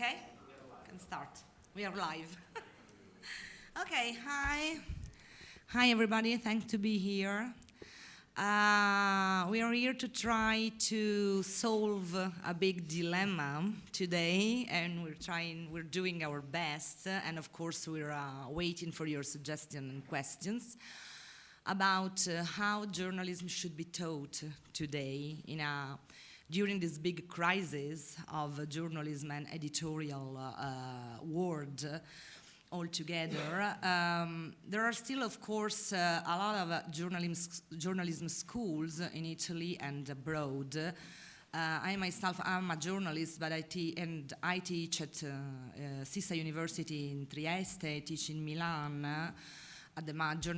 Okay? Can start. We are live. Okay, hi. Hi, everybody. Thanks to be here. We are here to try to solve a big dilemma today, and we're doing our best, and of course we're waiting for your suggestions and questions about how journalism should be taught today during this big crisis of journalism and editorial world altogether. There are still, of course, a lot of journalism schools in Italy and abroad. I myself am a journalist, but I teach at Sisa University in Trieste, I teach in Milan, at the Master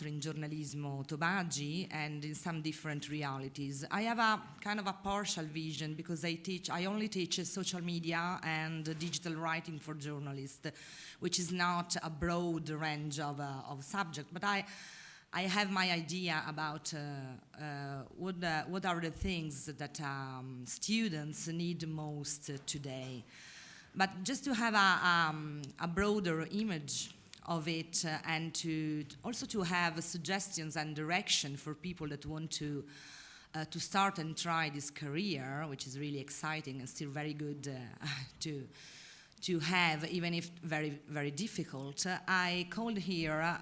in Journalismo Tobagi, and in some different realities. I have a kind of a partial vision because I only teach social media and digital writing for journalists, which is not a broad range of subject, but I have my idea about what are the things that students need most today. But just to have a broader image of it, and also to have suggestions and direction for people that want to start and try this career, which is really exciting and still very good to have, even if very, very difficult. I called here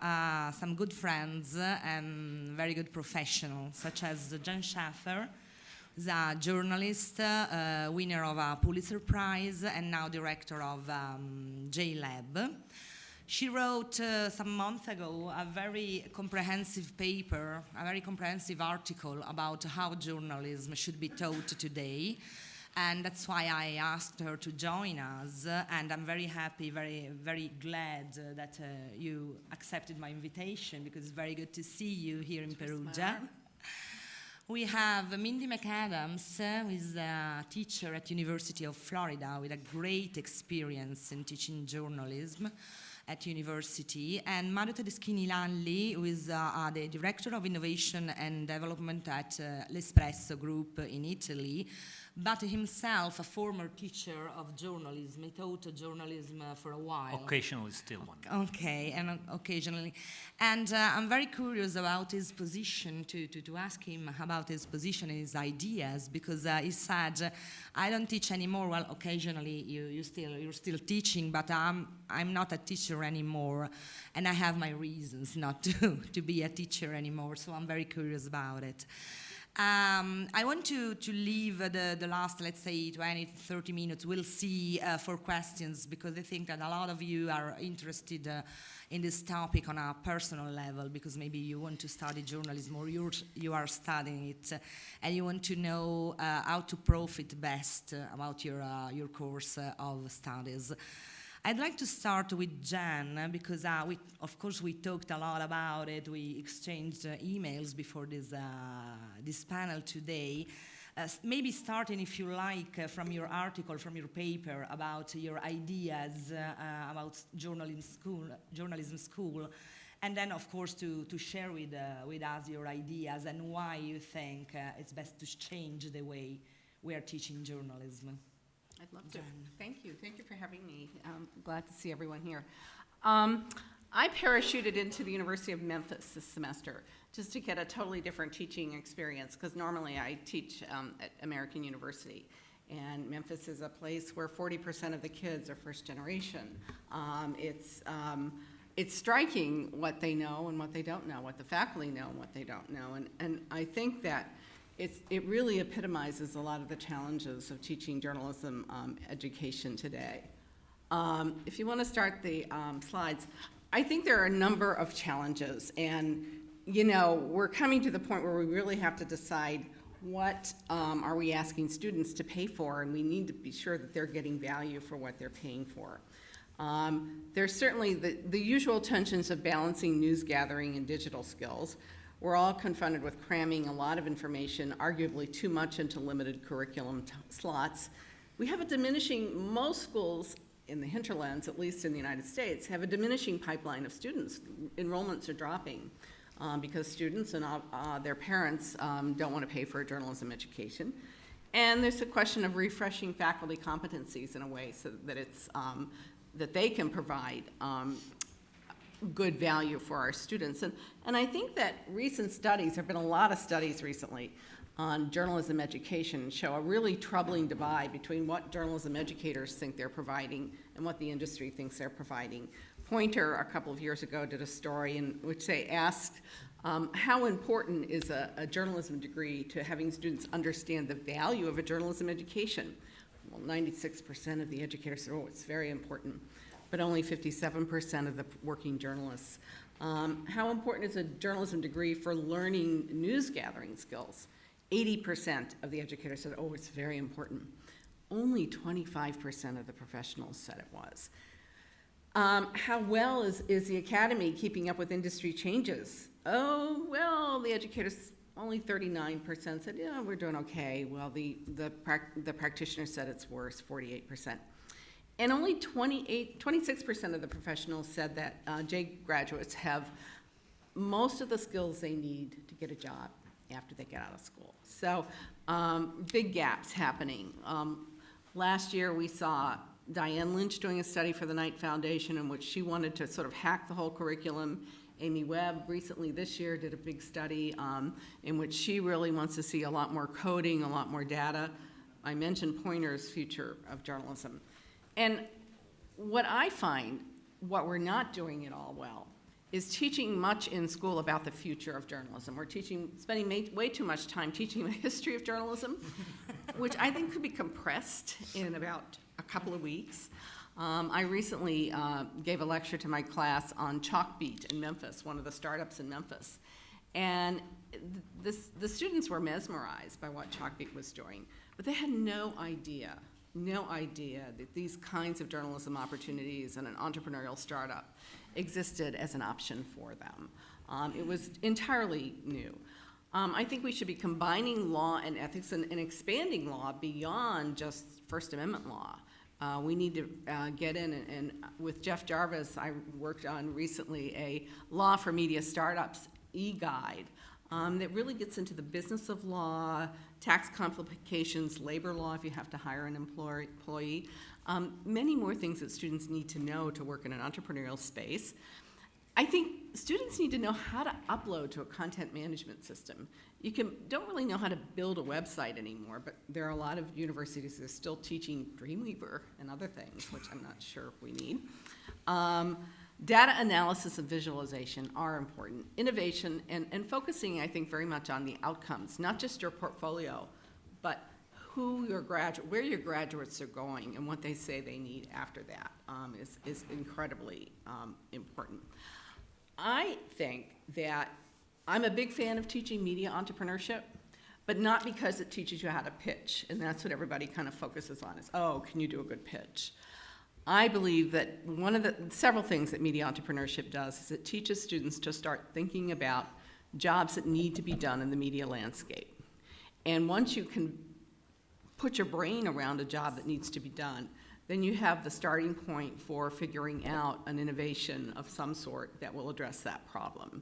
some good friends and very good professionals, such as Schaffer, who's a journalist, winner of a Pulitzer Prize, and now director of J-Lab. She wrote some months ago a very comprehensive paper, a very comprehensive article about how journalism should be taught today. And that's why I asked her to join us. And I'm very happy, very, very glad that you accepted my invitation, because it's very good to see you here in Perugia. We have Mindy McAdams, who is a teacher at University of Florida with a great experience in teaching journalism at university, and Tedeschini Lalli, who is the Director of Innovation and Development at l'Espresso Group in Italy, but himself a former teacher of journalism. He taught journalism for a while. Occasionally still one. Okay, and occasionally. And I'm very curious about his position, to ask him about his position and his ideas, because he said, I don't teach anymore. Well, occasionally you're still teaching, but I'm not a teacher anymore, and I have my reasons not to be a teacher anymore, so I'm very curious about it. I want to leave the last, let's say, 20, 30 minutes. We'll see for questions, because I think that a lot of you are interested in this topic on a personal level, because maybe you want to study journalism, or you are studying it, and you want to know how to profit best about your course of studies. I'd like to start with Jan, because of course we talked a lot about it. We exchanged emails before this panel today. Maybe starting, if you like, from your article, from your paper, about your ideas about journalism school, and then of course to share with us your ideas and why you think it's best to change the way we are teaching journalism. I'd love to. Thank you. Thank you for having me. I'm glad to see everyone here. I parachuted into the University of Memphis this semester just to get a totally different teaching experience, because normally I teach at American University. And Memphis is a place where 40% of the kids are first generation. It's striking what they know and what they don't know, what the faculty know and what they don't know. And I think that it really epitomizes a lot of the challenges of teaching journalism education today. If you want to start the slides, I think there are a number of challenges, and we're coming to the point where we really have to decide what are we asking students to pay for, and we need to be sure that they're getting value for what they're paying for. There's certainly the usual tensions of balancing news gathering and digital skills. We're all confronted with cramming a lot of information, arguably too much, into limited curriculum slots. We have most schools in the hinterlands, at least in the United States, have a diminishing pipeline of students. Enrollments are dropping because students and their parents don't want to pay for a journalism education. And there's a question of refreshing faculty competencies in a way so that it's, that they can provide good value for our students. And I think that recent studies, there have been a lot of studies recently on journalism education, show a really troubling divide between what journalism educators think they're providing and what the industry thinks they're providing. Poynter, a couple of years ago, did a story in which they asked how important is a journalism degree to having students understand the value of a journalism education. Well, 96% of the educators said, oh, it's very important, but only 57% of the working journalists. How important is a journalism degree for learning news gathering skills? 80% of the educators said, oh, it's very important. Only 25% of the professionals said it was. How well is the academy keeping up with industry changes? Oh, well, the educators, only 39% said, yeah, we're doing okay. Well, the practitioner said it's worse, 48%. And only 26% of the professionals said that J graduates have most of the skills they need to get a job after they get out of school. So big gaps happening. Last year we saw Diane Lynch doing a study for the Knight Foundation in which she wanted to sort of hack the whole curriculum. Amy Webb recently this year did a big study in which she really wants to see a lot more coding, a lot more data. I mentioned Poynter's Future of Journalism. And what I find, what we're not doing at all well, is teaching much in school about the future of journalism. We're spending way too much time teaching the history of journalism, which I think could be compressed in about a couple of weeks. I recently gave a lecture to my class on Chalkbeat in Memphis, one of the startups in Memphis. And the students were mesmerized by what Chalkbeat was doing, but they had no idea that these kinds of journalism opportunities and an entrepreneurial startup existed as an option for them. It was entirely new. I think we should be combining law and ethics and expanding law beyond just First Amendment law. We need to get in, and with Jeff Jarvis, I worked on recently a Law for Media Startups e-guide that really gets into the business of law, tax complications, labor law if you have to hire an employee, many more things that students need to know to work in an entrepreneurial space. I think students need to know how to upload to a content management system. You don't really know how to build a website anymore, but there are a lot of universities that are still teaching Dreamweaver and other things, which I'm not sure we need. Data analysis and visualization are important. Innovation and focusing, I think, very much on the outcomes, not just your portfolio, but where your graduates are going and what they say they need after that is incredibly important. I think that I'm a big fan of teaching media entrepreneurship, but not because it teaches you how to pitch, and that's what everybody kind of focuses on is, oh, can you do a good pitch? I believe that one of the several things that media entrepreneurship does is it teaches students to start thinking about jobs that need to be done in the media landscape. And once you can put your brain around a job that needs to be done, then you have the starting point for figuring out an innovation of some sort that will address that problem.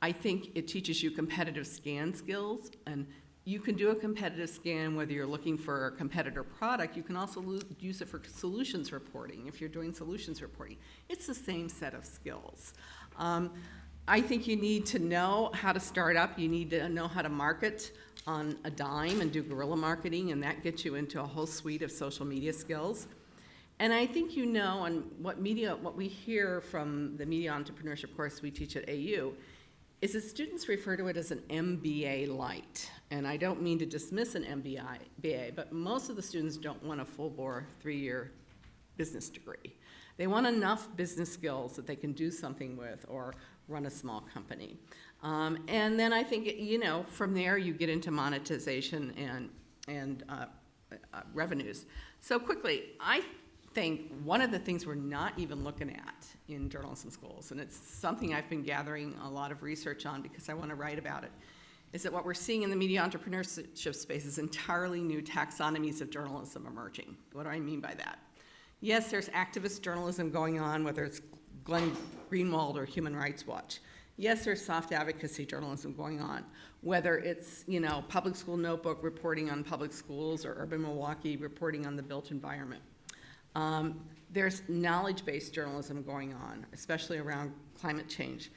I think it teaches you competitive scan skills, and you can do a competitive scan whether you're looking for a competitor product. You can also use it for solutions reporting if you're doing solutions reporting. It's the same set of skills. I think you need to know how to start up. You need to know how to market on a dime and do guerrilla marketing, and that gets you into a whole suite of social media skills. And I think you know, and what we hear from the media entrepreneurship course we teach at AU, is that students refer to it as an MBA light. And I don't mean to dismiss an MBA, but most of the students don't want a full-bore 3-year business degree. They want enough business skills that they can do something with or run a small company. And then I think, from there you get into monetization and revenues. So quickly, I think one of the things we're not even looking at in journalism schools, and it's something I've been gathering a lot of research on because I want to write about it, is that what we're seeing in the media entrepreneurship space is entirely new taxonomies of journalism emerging. What do I mean by that? Yes, there's activist journalism going on, whether it's Glenn Greenwald or Human Rights Watch. Yes, there's soft advocacy journalism going on, whether it's, Public School Notebook reporting on public schools or Urban Milwaukee reporting on the built environment. There's knowledge-based journalism going on, especially around climate change.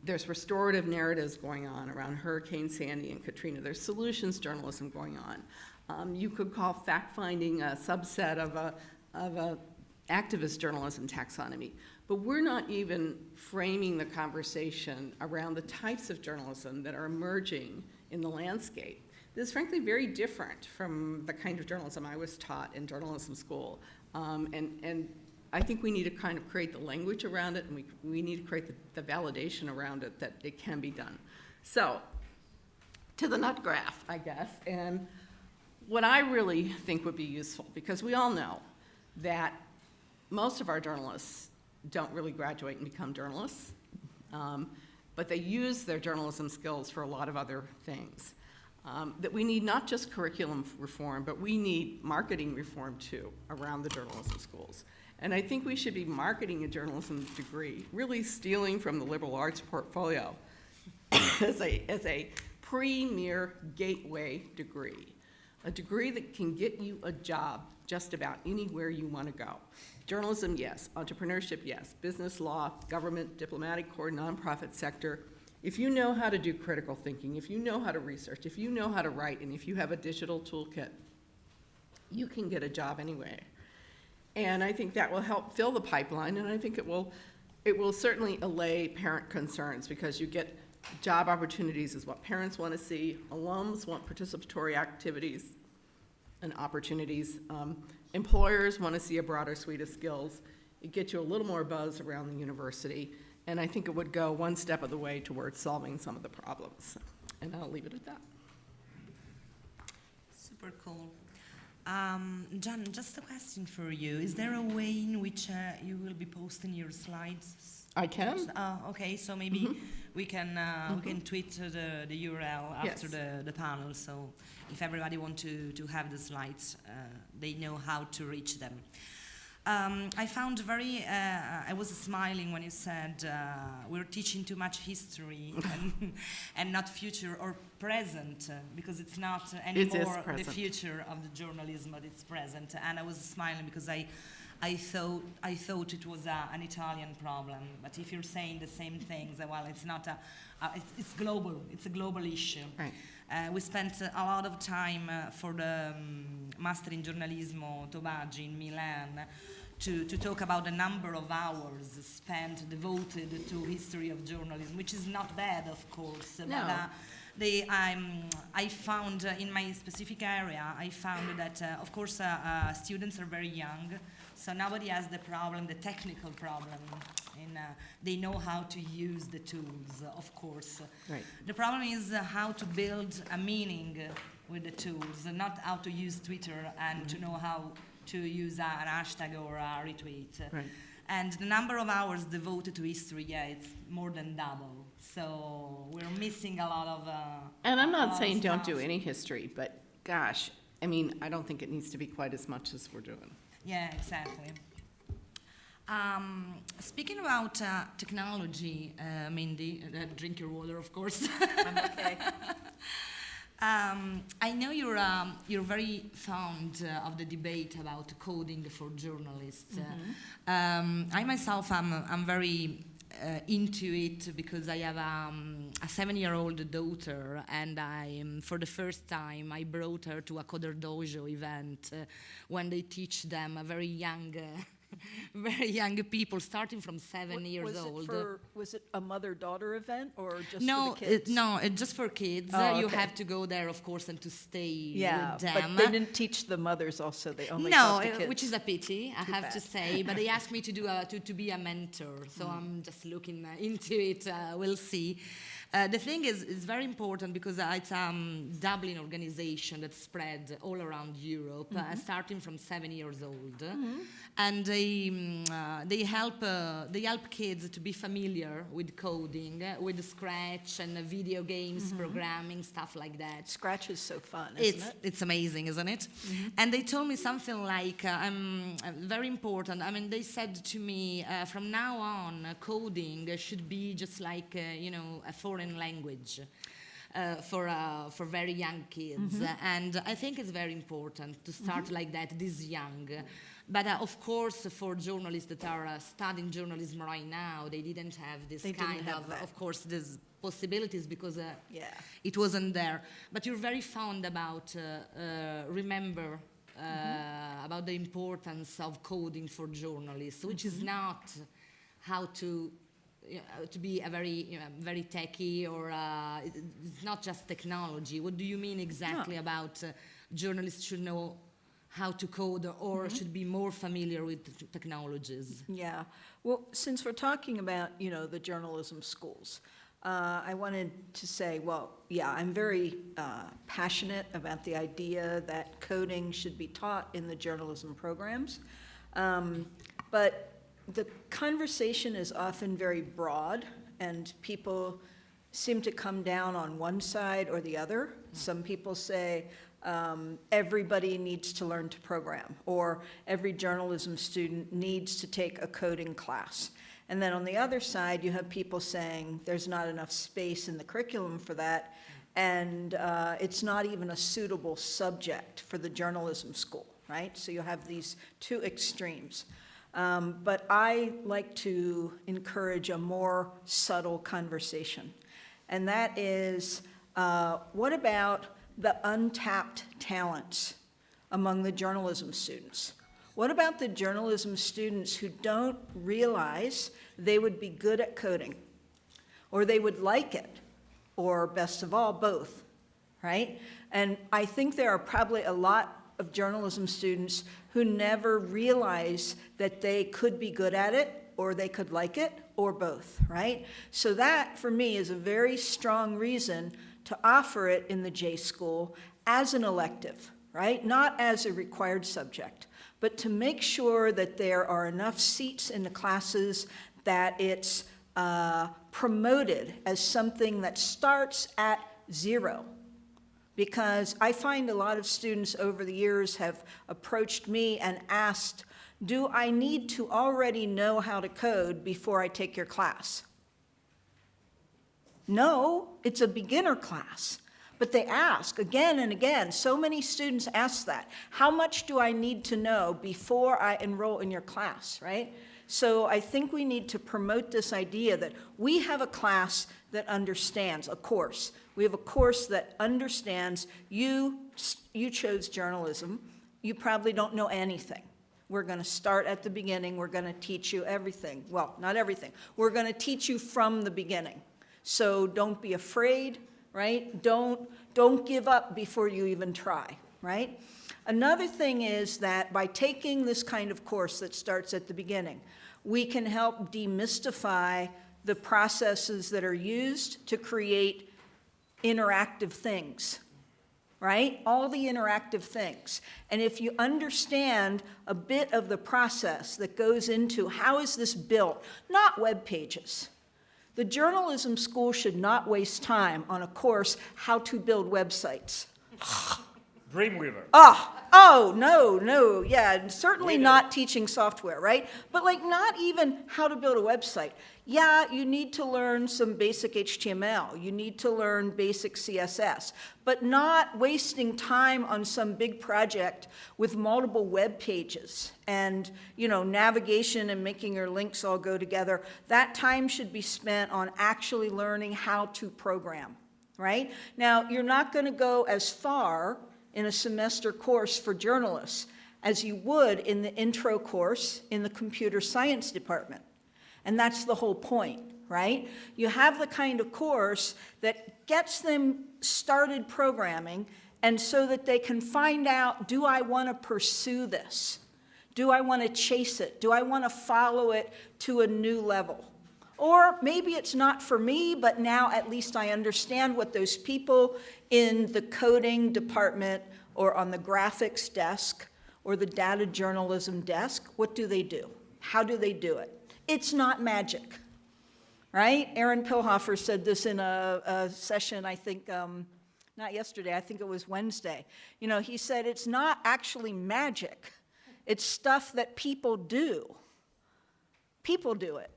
There's restorative narratives going on around Hurricane Sandy and Katrina. There's solutions journalism going on. You could call fact-finding a subset of a activist journalism taxonomy. But we're not even framing the conversation around the types of journalism that are emerging in the landscape. This is frankly very different from the kind of journalism I was taught in journalism school. And I think we need to kind of create the language around it, and we need to create the validation around it that it can be done. So, to the nut graph, I guess, and what I really think would be useful, because we all know that most of our journalists don't really graduate and become journalists, but they use their journalism skills for a lot of other things. That we need not just curriculum reform, but we need marketing reform too around the journalism schools. And I think we should be marketing a journalism degree, really stealing from the liberal arts portfolio as a premier gateway degree, a degree that can get you a job just about anywhere you want to go. Journalism, yes. Entrepreneurship, yes. Business law, government, diplomatic corps, nonprofit sector. If you know how to do critical thinking, if you know how to research, if you know how to write, and if you have a digital toolkit, you can get a job anyway. And I think that will help fill the pipeline, and I think it will certainly allay parent concerns, because you get job opportunities is what parents want to see. Alums want participatory activities and opportunities. Employers want to see a broader suite of skills. It gets you a little more buzz around the university, and I think it would go one step of the way towards solving some of the problems. And I'll leave it at that. Super cool. John, just a question for you. Is there a way in which you will be posting your slides? I can. Okay, so maybe we can tweet the URL after the panel, so if everybody wants to have the slides, they know how to reach them. I found I was smiling when you said we're teaching too much history and not future or present, because it's not anymore the future of the journalism, but it's present. And I was smiling because I thought it was an Italian problem. But if you're saying the same things, well, it's not it's global. It's a global issue. Right. We spent a lot of time for the Master in Giornalismo Tobagi in Milan to talk about the number of hours spent devoted to history of journalism, which is not bad, of course. No. But I found in my specific area, I found that, of course, students are very young, so nobody has the technical problem. They know how to use the tools, of course. Right. The problem is how to build a meaning with the tools, not how to use Twitter and to know how to use an hashtag or a retweet. Right. And the number of hours devoted to history, it's more than double. So we're missing a lot of and I'm not saying don't do any history, but gosh, I mean, I don't think it needs to be quite as much as we're doing. Yeah, exactly. Speaking about technology, Mindy, drink your water, of course. I'm okay. I know you're very fond of the debate about coding for journalists. I myself am very into it because I have a 7-year-old daughter, and for the first time I brought her to a Coder Dojo event when they teach them a very young people, starting from 7 years old. Was it a mother-daughter event or just for the kids? It's just for kids. You have to go there, of course, and to stay with them. But they didn't teach the mothers also. They only taught the kids. Which is a pity, I have to say. But they asked me to do to be a mentor, so I'm just looking into it. We'll see. The thing is, it's very important because it's a Dublin organization that spread all around Europe, starting from 7 years old, and they help kids to be familiar with coding, with Scratch and video games, programming, stuff like that. Scratch is so fun, isn't it? It's amazing, isn't it? And they told me something like, very important. I mean, they said to me, from now on, coding should be just like, a foreign language for very young kids. And I think it's very important to start like that, this young. But of course, for journalists that are studying journalism right now, they didn't have this of course, these possibilities because it wasn't there. But you're very fond about remember about the importance of coding for journalists, which is not how to be a very techy, or it's not just technology. What do you mean exactly about journalists should know how to code or should be more familiar with technologies? Yeah. Well, since we're talking about, the journalism schools, I wanted to say, I'm very passionate about the idea that coding should be taught in the journalism programs. But the conversation is often very broad, and people seem to come down on one side or the other. Some people say everybody needs to learn to program, or every journalism student needs to take a coding class. And then on the other side, you have people saying there's not enough space in the curriculum for that, and it's not even a suitable subject for the journalism school, right? So you have these two extremes. But I like to encourage a more subtle conversation. And that is, what about the untapped talents among the journalism students? What about the journalism students who don't realize they would be good at coding, or they would like it, or best of all, both, right? And I think there are probably a lot of journalism students who never realize that they could be good at it, or they could like it, or both, right? So that, for me, is a very strong reason to offer it in the J School as an elective, right? Not as a required subject, but to make sure that there are enough seats in the classes that it's promoted as something that starts at 0. Because I find a lot of students over the years have approached me and asked, do I need to already know how to code before I take your class? No, it's a beginner class. But they ask again and again, so many students ask that. How much do I need to know before I enroll in your class, right? So I think we need to promote this idea that we have a class that understands, a course. We have a course that understands you chose journalism. You probably don't know anything. We're going to start at the beginning. We're going to teach you everything. Well, not everything. We're going to teach you from the beginning. So don't be afraid, right? Don't give up before you even try, right? Another thing is that by taking this kind of course that starts at the beginning, we can help demystify the processes that are used to create interactive things, right? All the interactive things. And if you understand a bit of the process that goes into how is this built, not web pages. The journalism school should not waste time on a course, how to build websites. Dreamweaver. Oh, no, yeah, and certainly not teaching software, right? But like not even how to build a website. Yeah, you need to learn some basic HTML, you need to learn basic CSS, but not wasting time on some big project with multiple web pages and, navigation and making your links all go together. That time should be spent on actually learning how to program, right? Now, you're not going to go as far in a semester course for journalists as you would in the intro course in the computer science department. And that's the whole point, right? You have the kind of course that gets them started programming, and so that they can find out, do I want to pursue this? Do I want to chase it? Do I want to follow it to a new level? Or maybe it's not for me, but now at least I understand what those people in the coding department or on the graphics desk or the data journalism desk, what do they do? How do they do it? It's not magic, right? Aaron Pilhofer said this in a session, I think, not yesterday, I think it was Wednesday. You know, he said it's not actually magic. It's stuff that people do. People do it.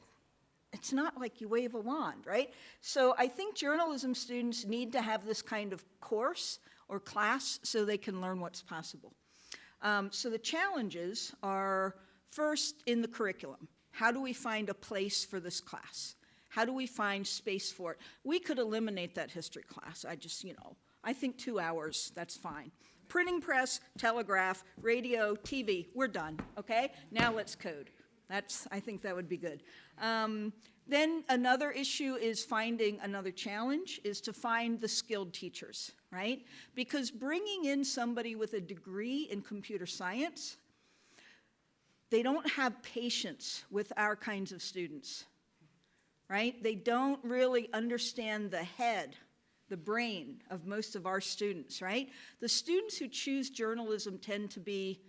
It's not like you wave a wand, right? So I think journalism students need to have this kind of course or class so they can learn what's possible. So the challenges are first in the curriculum. How do we find a place for this class? How do we find space for it? We could eliminate that history class. I think 2 hours, that's fine. Printing press, telegraph, radio, TV, we're done, okay? Now let's code. I think that would be good. Then another issue is another challenge is to find the skilled teachers, right? Because bringing in somebody with a degree in computer science, they don't have patience with our kinds of students, right? They don't really understand the head, the brain of most of our students, right? The students who choose journalism tend to be,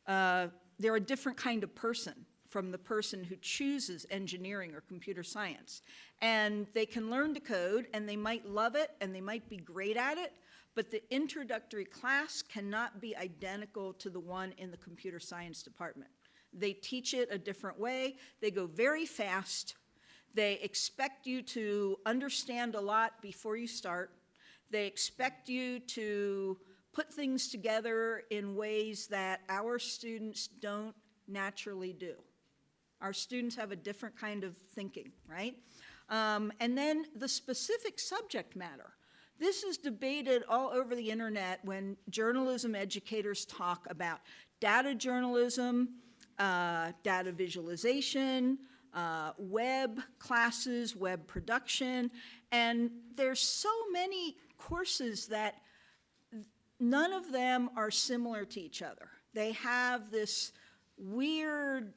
they're a different kind of person from the person who chooses engineering or computer science. And they can learn to code, and they might love it, and they might be great at it, but the introductory class cannot be identical to the one in the computer science department. They teach it a different way. They go very fast. They expect you to understand a lot before you start. They expect you to put things together in ways that our students don't naturally do. Our students have a different kind of thinking, right? And then the specific subject matter. This is debated all over the internet when journalism educators talk about data journalism, data visualization, web classes, web production, and there's so many courses that none of them are similar to each other. They have this weird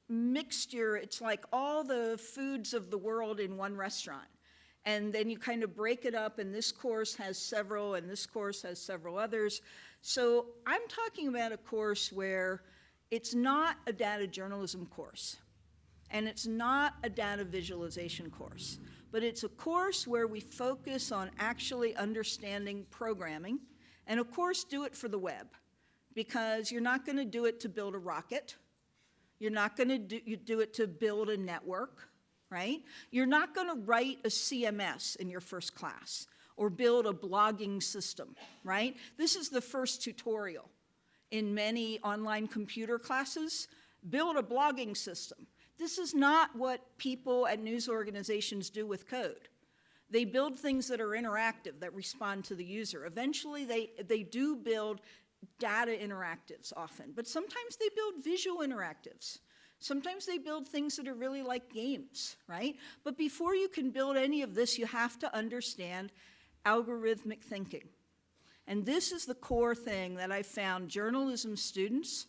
mixture. It's like all the foods of the world in one restaurant. And then you kind of break it up, and this course has several, and this course has several others. So I'm talking about a course where it's not a data journalism course, and it's not a data visualization course, but it's a course where we focus on actually understanding programming, and of course do it for the web, because you're not going to do it to build a rocket. You're not going to do it to build a network, right? You're not going to write a CMS in your first class or build a blogging system, right? This is the first tutorial in many online computer classes. Build a blogging system. This is not what people at news organizations do with code. They build things that are interactive, that respond to the user. Eventually, they do build data interactives often, but sometimes they build visual interactives. Sometimes they build things that are really like games, right? But before you can build any of this, you have to understand algorithmic thinking. And this is the core thing that I found journalism students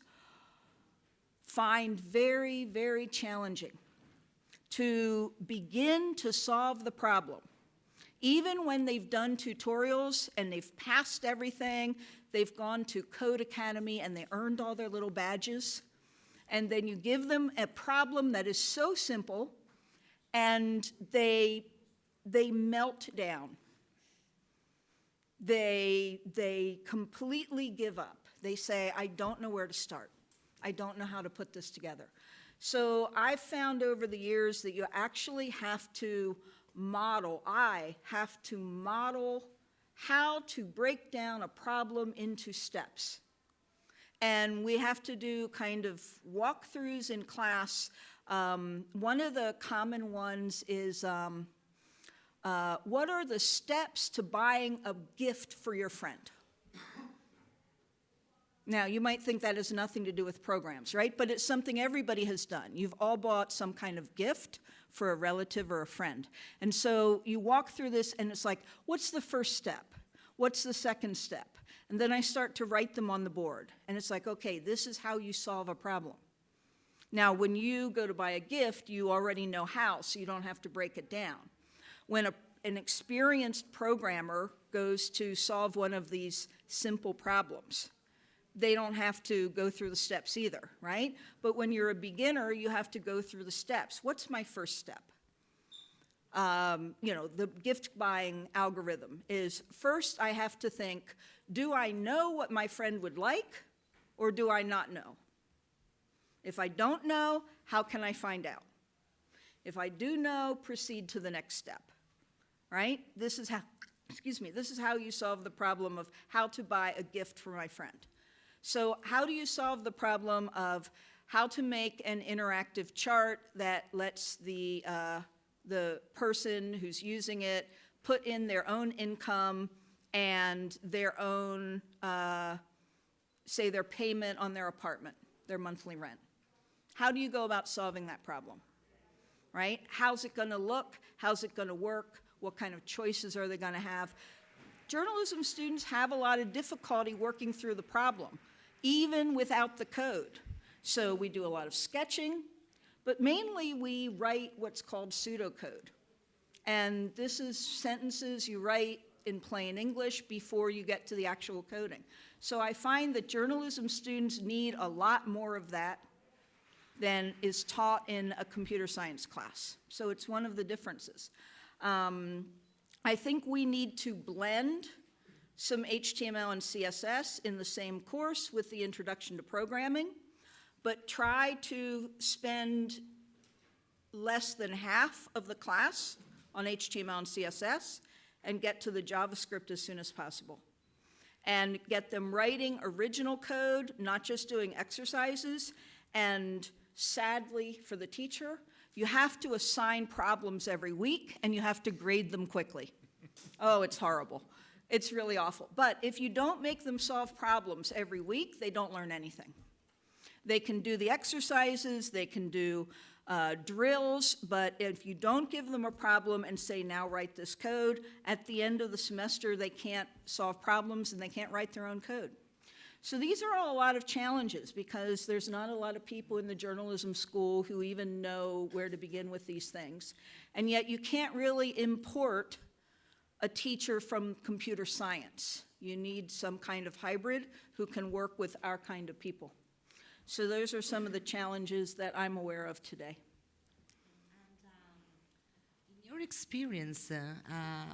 find very, very challenging, to begin to solve the problem. Even when they've done tutorials and they've passed everything, they've gone to Code Academy and they earned all their little badges, and then you give them a problem that is so simple and they melt down. They completely give up. They say, I don't know where to start. I don't know how to put this together. So I've found over the years that you actually have to model, how to break down a problem into steps. And we have to do kind of walkthroughs in class. One of the common ones is, what are the steps to buying a gift for your friend? Now, you might think that has nothing to do with programs, right? But it's something everybody has done. You've all bought some kind of gift for a relative or a friend. And so you walk through this, and it's like, what's the first step? What's the second step? And then I start to write them on the board. And it's like, okay, this is how you solve a problem. Now, when you go to buy a gift, you already know how, so you don't have to break it down. When an experienced programmer goes to solve one of these simple problems, they don't have to go through the steps either, right? But when you're a beginner, you have to go through the steps. What's my first step? The gift buying algorithm is, first I have to think, do I know what my friend would like, or do I not know? If I don't know, how can I find out? If I do know, proceed to the next step, right? This is how you solve the problem of how to buy a gift for my friend. So how do you solve the problem of how to make an interactive chart that lets the person who's using it put in their own income and their own, say, their payment on their apartment, their monthly rent? How do you go about solving that problem, right? How's it going to look? How's it going to work? What kind of choices are they going to have? Journalism students have a lot of difficulty working through the problem, even without the code. So we do a lot of sketching, but mainly we write what's called pseudocode. And this is sentences you write in plain English before you get to the actual coding. So I find that journalism students need a lot more of that than is taught in a computer science class. So it's one of the differences. I think we need to blend some HTML and CSS in the same course with the introduction to programming, but try to spend less than half of the class on HTML and CSS and get to the JavaScript as soon as possible. And get them writing original code, not just doing exercises. And sadly for the teacher, you have to assign problems every week and you have to grade them quickly. Oh, it's horrible. It's really awful. But if you don't make them solve problems every week, they don't learn anything. They can do the exercises, they can do drills, but if you don't give them a problem and say, now write this code, at the end of the semester they can't solve problems and they can't write their own code. So these are all a lot of challenges because there's not a lot of people in the journalism school who even know where to begin with these things. And yet you can't really import a teacher from computer science. You need some kind of hybrid who can work with our kind of people. So those are some of the challenges that I'm aware of today. And in your experience,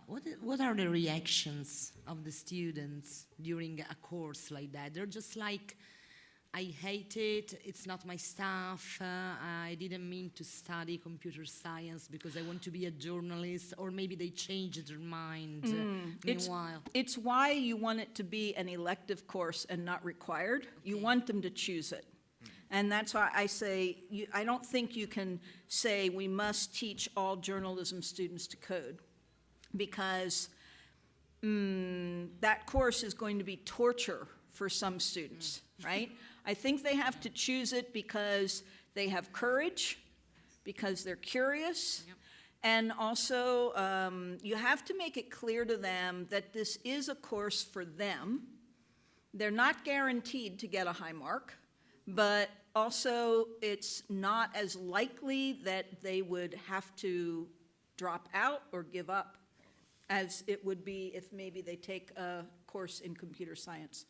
what are the reactions of the students during a course like that? They're just like, I hate it, it's not my stuff, I didn't mean to study computer science because I want to be a journalist, or maybe they changed their mind meanwhile. It's why you want it to be an elective course and not required. Okay. You want them to choose it. And that's why I say, I don't think you can say we must teach all journalism students to code, because that course is going to be torture for some students, right? I think they have to choose it because they have courage, because they're curious, and also you have to make it clear to them that this is a course for them. They're not guaranteed to get a high mark, but also it's not as likely that they would have to drop out or give up as it would be if maybe they take a course in computer science.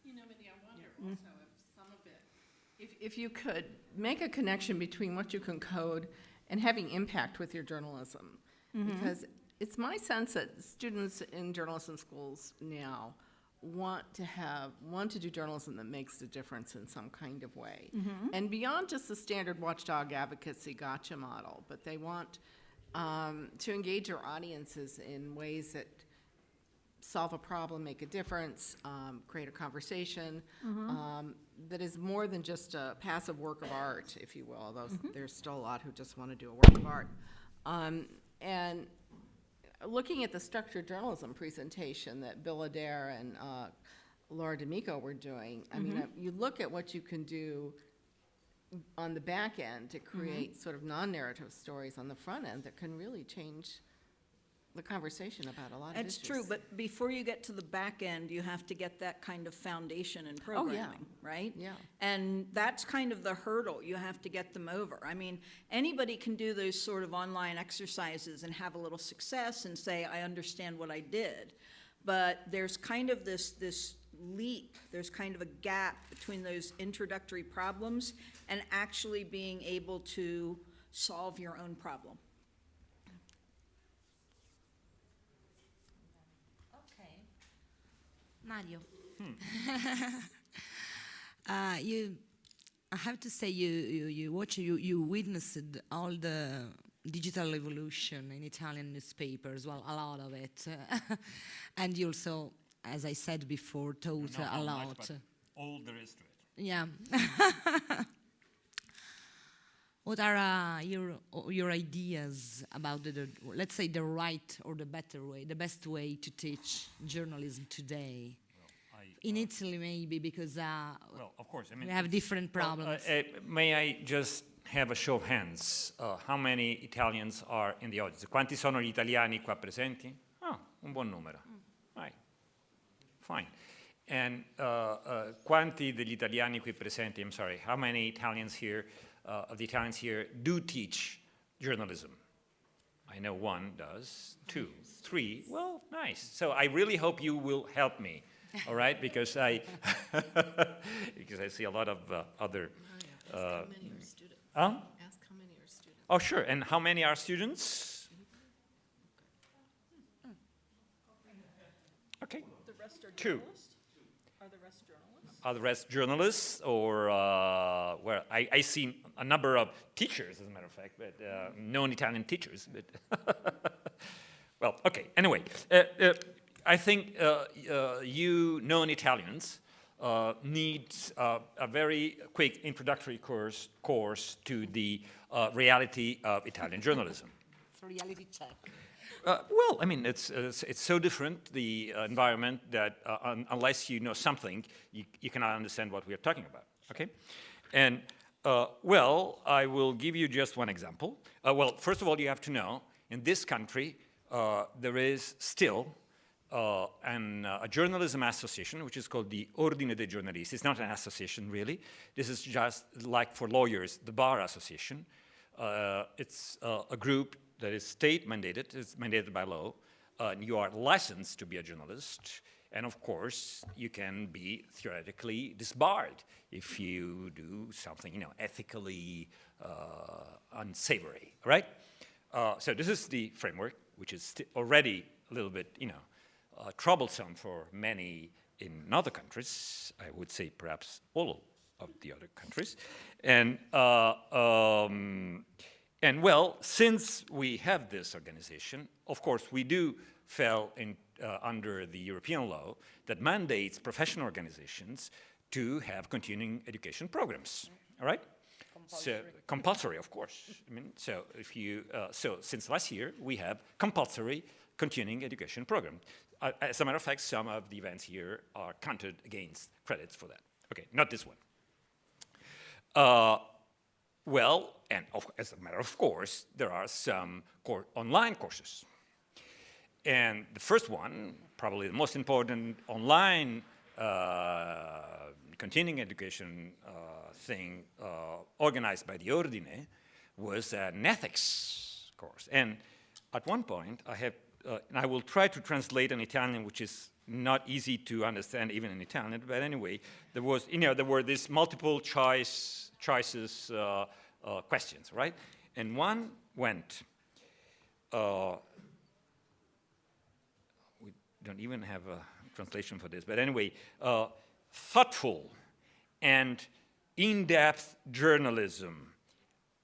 You know, Mindy, I wonder also if some of it, if you could make a connection between what you can code and having impact with your journalism. Because it's my sense that students in journalism schools now want to do journalism that makes a difference in some kind of way. And beyond just the standard watchdog advocacy gotcha model, but they want to engage their audiences in ways that solve a problem, make a difference, create a conversation that is more than just a passive work of art, if you will, although there's still a lot who just want to do a work of art. And looking at the structured journalism presentation that Bill Adair and Laura D'Amico were doing, I mean, you look at what you can do on the back end to create sort of non-narrative stories on the front end that can really change the conversation about a lot of issues. It's true, but before you get to the back end, you have to get that kind of foundation in programming, right? Yeah. And that's kind of the hurdle you have to get them over. I mean, anybody can do those sort of online exercises and have a little success and say, I understand what I did. But there's kind of this leap, there's kind of a gap between those introductory problems and actually being able to solve your own problem. Okay. Mario. I have to say, you witnessed all the digital evolution in Italian newspapers, well, a lot of it. And you also, as I said before, taught a lot. But all there is to it. Yeah. What are your ideas about let's say, the right or the better way, the best way to teach journalism today? In Italy, maybe, because well, of course. I mean, we have different problems. May I just have a show of hands? How many Italians are in the audience? Quanti sono gli italiani qua presenti? Ah, un buon numero. Right. Fine. And quanti degli italiani qui presenti, I'm sorry, how many Italians here, of the Italians here, do teach journalism? I know one does, 2, 3. Well, nice. So I really hope you will help me, all right? Because I see a lot of other. Ask how many are students. Huh? Ask how many are students. Oh, sure. And how many are students? Okay. The rest are 2. journalists? Are the rest journalists? Are the rest journalists, or well, I see a number of teachers, as a matter of fact, but non-Italian teachers. But well, okay. Anyway, I think you non-Italians need a very quick introductory course to the reality of Italian journalism. It's a reality check. Well, I mean, it's so different, the environment, that unless you know something, you cannot understand what we are talking about, okay? And, well, I will give you just one example. Well, first of all, you have to know, in this country, there is still a journalism association, which is called the Ordine dei Giornalisti. It's not an association, really. This is just like for lawyers, the Bar Association. It's a group that is state mandated, it's mandated by law. You are licensed to be a journalist, and of course, you can be theoretically disbarred if you do something, you know, ethically unsavory, right? So this is the framework, which is already a little bit, you know, troublesome for many in other countries. I would say perhaps all of the other countries, and well, since we have this organization, of course, we do fall under the European law that mandates professional organizations to have continuing education programs. All right? Compulsory. So compulsory, of course. I mean, so if you so since last year we have compulsory continuing education program. As a matter of fact, some of the events here are counted against credits for that. Okay, not this one. Well, and as a matter of course, there are some online courses. And the first one, probably the most important online continuing education thing organized by the Ordine was an ethics course. And at one point, and I will try to translate in Italian, which is not easy to understand even in Italian, but anyway, there were these multiple choices questions, right? And one went, we don't even have a translation for this, but anyway, thoughtful and in-depth journalism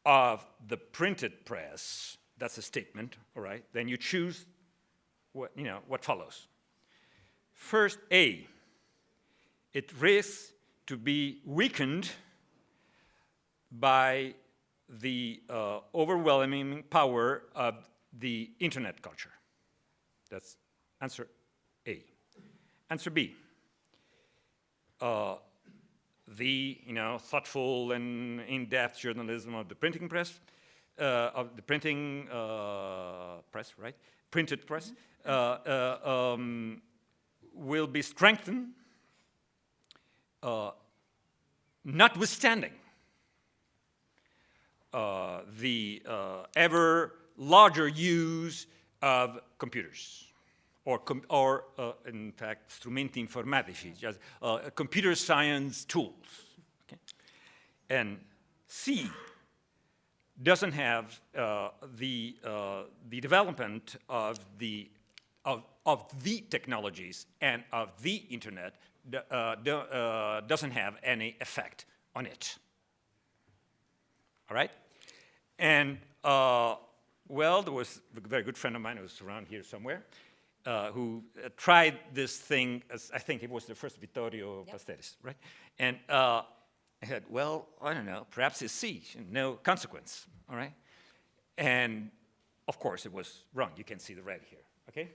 of the printed press, that's a statement, all right? Then you choose what follows. First, A, it risks to be weakened by the overwhelming power of the internet culture. That's answer A. Answer B, the thoughtful and in-depth journalism of the printing press, right, printed press, will be strengthened, notwithstanding the ever larger use of computers, or in fact, strumenti informatici, just computer science tools. Okay? And C doesn't have the development of the technologies and of the internet doesn't have any effect on it. All right? And well, there was a very good friend of mine who was around here somewhere who tried this thing, as I think it was the first Vittorio Pasteris, right? And I said, well, I don't know, perhaps it's C, no consequence, all right? And of course, it was wrong. You can see the red here, okay?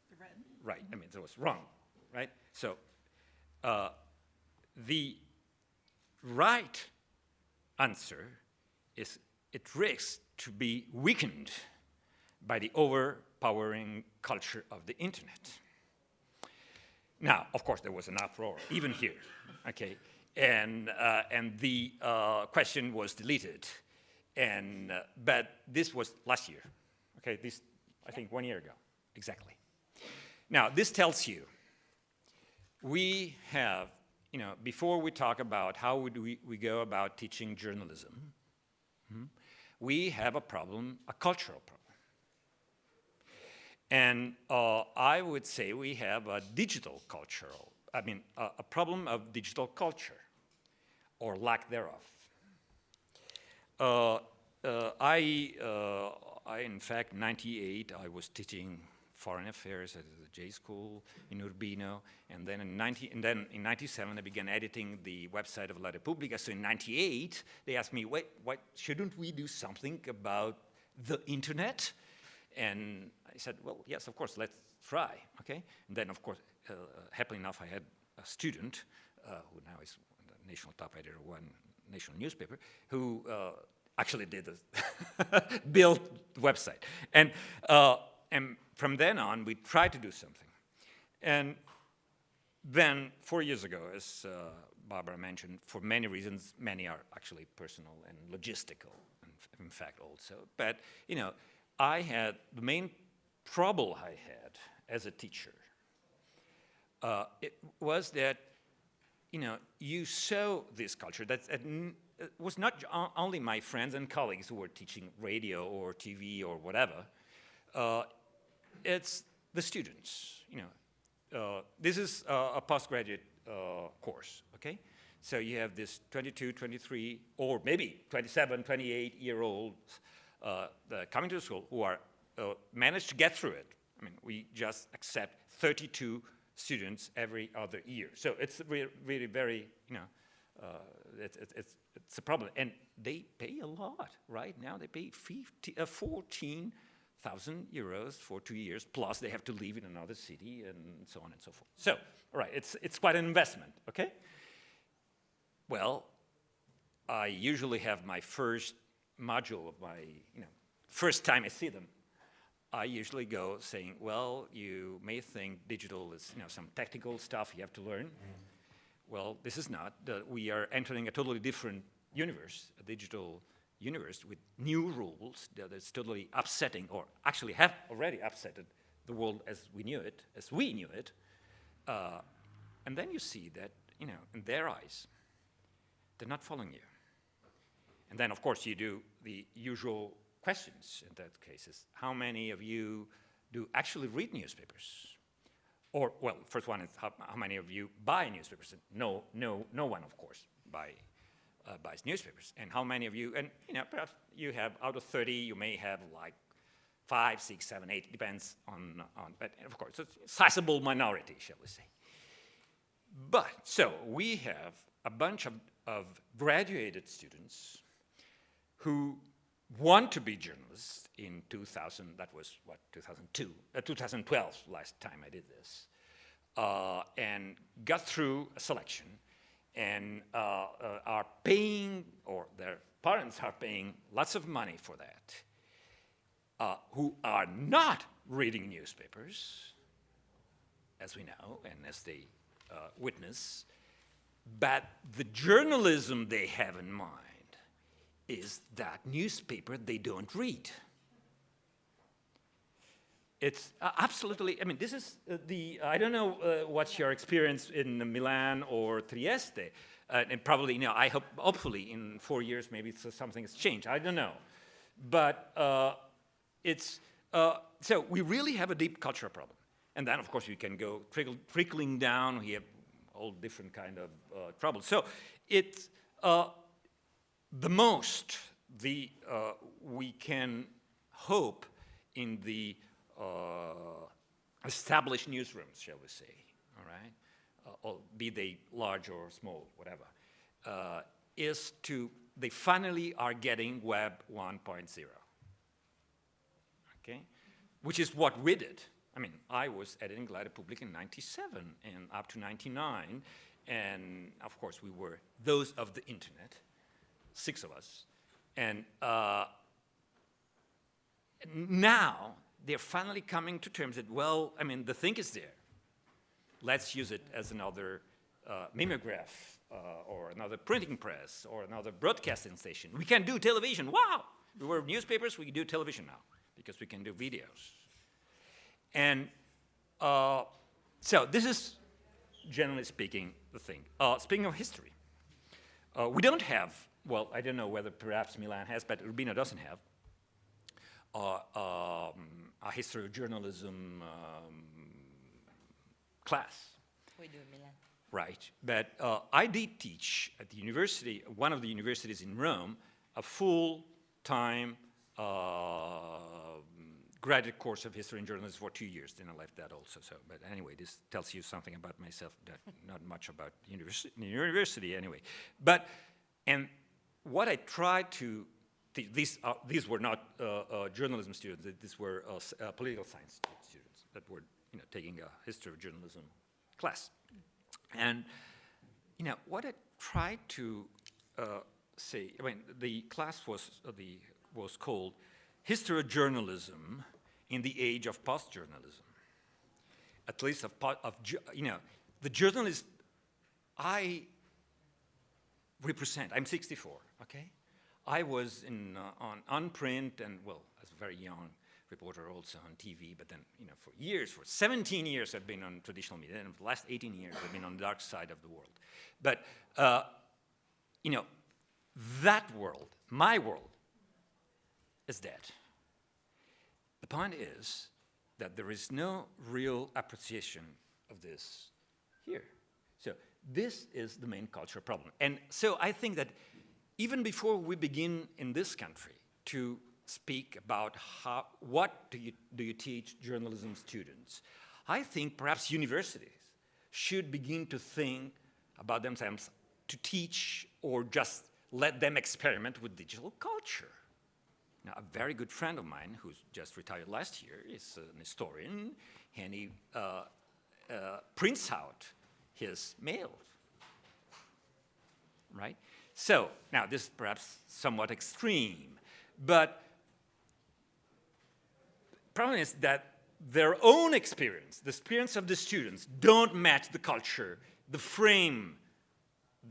The red. Right, I mean, it was wrong, right? So the right answer is it risks to be weakened by the overpowering culture of the internet. Now, of course, there was an uproar, even here, okay? And the question was deleted. And, but this was last year, okay? This, I think, 1 year ago, exactly. Now, this tells you we have, you know, before we talk about how would we go about teaching journalism, we have a problem, a cultural problem. And I would say we have a digital cultural, I mean, a problem of digital culture, or lack thereof. In fact, in '98, I was teaching foreign affairs at the J School in Urbino, and then in '97, I began editing the website of La Repubblica. So in '98, they asked me, wait, shouldn't we do something about the internet? And I said, well, yes, of course, let's try, okay? And then, of course, happily enough, I had a student who now is the national top editor of one national newspaper, who actually did build the website. And from then on, we tried to do something. And then 4 years ago, as Barbara mentioned, for many reasons, many are actually personal and logistical, in fact, also. But, you know, the main trouble I had as a teacher, it was that, you know, you saw this culture that it was not only my friends and colleagues who were teaching radio or TV or whatever, it's the students, you know. This is a postgraduate course, okay? So you have this 22, 23, or maybe 27, 28-year-olds coming to the school who are managed to get through it. I mean, we just accept 32 students every other year. So it's really very, you know, it's a problem. And they pay a lot, right? Now they pay 14,000 euros for 2 years, plus they have to live in another city and so on and so forth. So, all right, it's quite an investment, okay? Well, I usually have my first module of my, you know, first time I see them, I usually go saying, well, you may think digital is, you know, some technical stuff you have to learn. Well, this is not. We are entering a totally different universe, a digital universe with new rules that is totally upsetting, or actually have already upsetted the world as we knew it. And then you see that, you know, in their eyes, they're not following you. And then, of course, you do the usual questions in that case is, how many of you do actually read newspapers? Or, well, first one is, how many of you buy newspapers? No one, of course, buys newspapers. And how many of you, and, you know, perhaps you have, out of 30, you may have like 5, 6, 7, 8, depends on but of course, it's a sizable minority, shall we say. But, so, we have a bunch of graduated students who want to be journalists in 2000, that was what, 2012, last time I did this, and got through a selection and are paying, or their parents are paying lots of money for that. who are not reading newspapers, as we know and as they witness, but the journalism they have in mind is that newspaper they don't read. It's absolutely, I mean, this is I don't know what's your experience in Milan or Trieste, and probably, you know, hopefully in 4 years maybe something has changed, I don't know. But so we really have a deep cultural problem. And then, of course, we can go trickling down, we have all different kind of troubles. So it's the most we can hope in the established newsrooms, shall we say, all right, or be they large or small, whatever, is they finally are getting Web 1.0, okay, which is what we did. I mean, I was editing La Repubblica in 97 and up to 99, and of course we were those of the internet, 6 of us, and now they're finally coming to terms that, well, I mean, the thing is there. Let's use it as another mimeograph or another printing press or another broadcasting station. We can do television. Wow! We were newspapers, we can do television now because we can do videos. And so this is, generally speaking, the thing. Speaking of history, we don't have, well, I don't know whether perhaps Milan has, but Urbino doesn't have, a history of journalism class. We do in Milan. Right, but I did teach at the university, one of the universities in Rome, a full-time graduate course of history and journalism for 2 years. Then I left that also. So, but anyway, this tells you something about myself, not much about university anyway. But, and what I tried to teach, these were not journalism students. These were political science students that were, you know, taking a history of journalism class. And, you know, what I tried to say, I mean, the class was called History of Journalism in the Age of Post-Journalism. At least you know, the journalist I represent, I'm 64, okay? I was on print and, well, as a very young reporter also on TV, but then, you know, for 17 years I've been on traditional media, and for the last 18 years I've been on the dark side of the world. But, you know, that world, my world, is dead. The point is that there is no real appreciation of this here. So this is the main cultural problem. And so I think that even before we begin in this country to speak about what do you teach journalism students, I think perhaps universities should begin to think about themselves to teach or just let them experiment with digital culture. Now, a very good friend of mine who's just retired last year is an historian, and he prints out his mails, right? So, now this is perhaps somewhat extreme, but the problem is that their own experience, the experience of the students, don't match the culture, the frame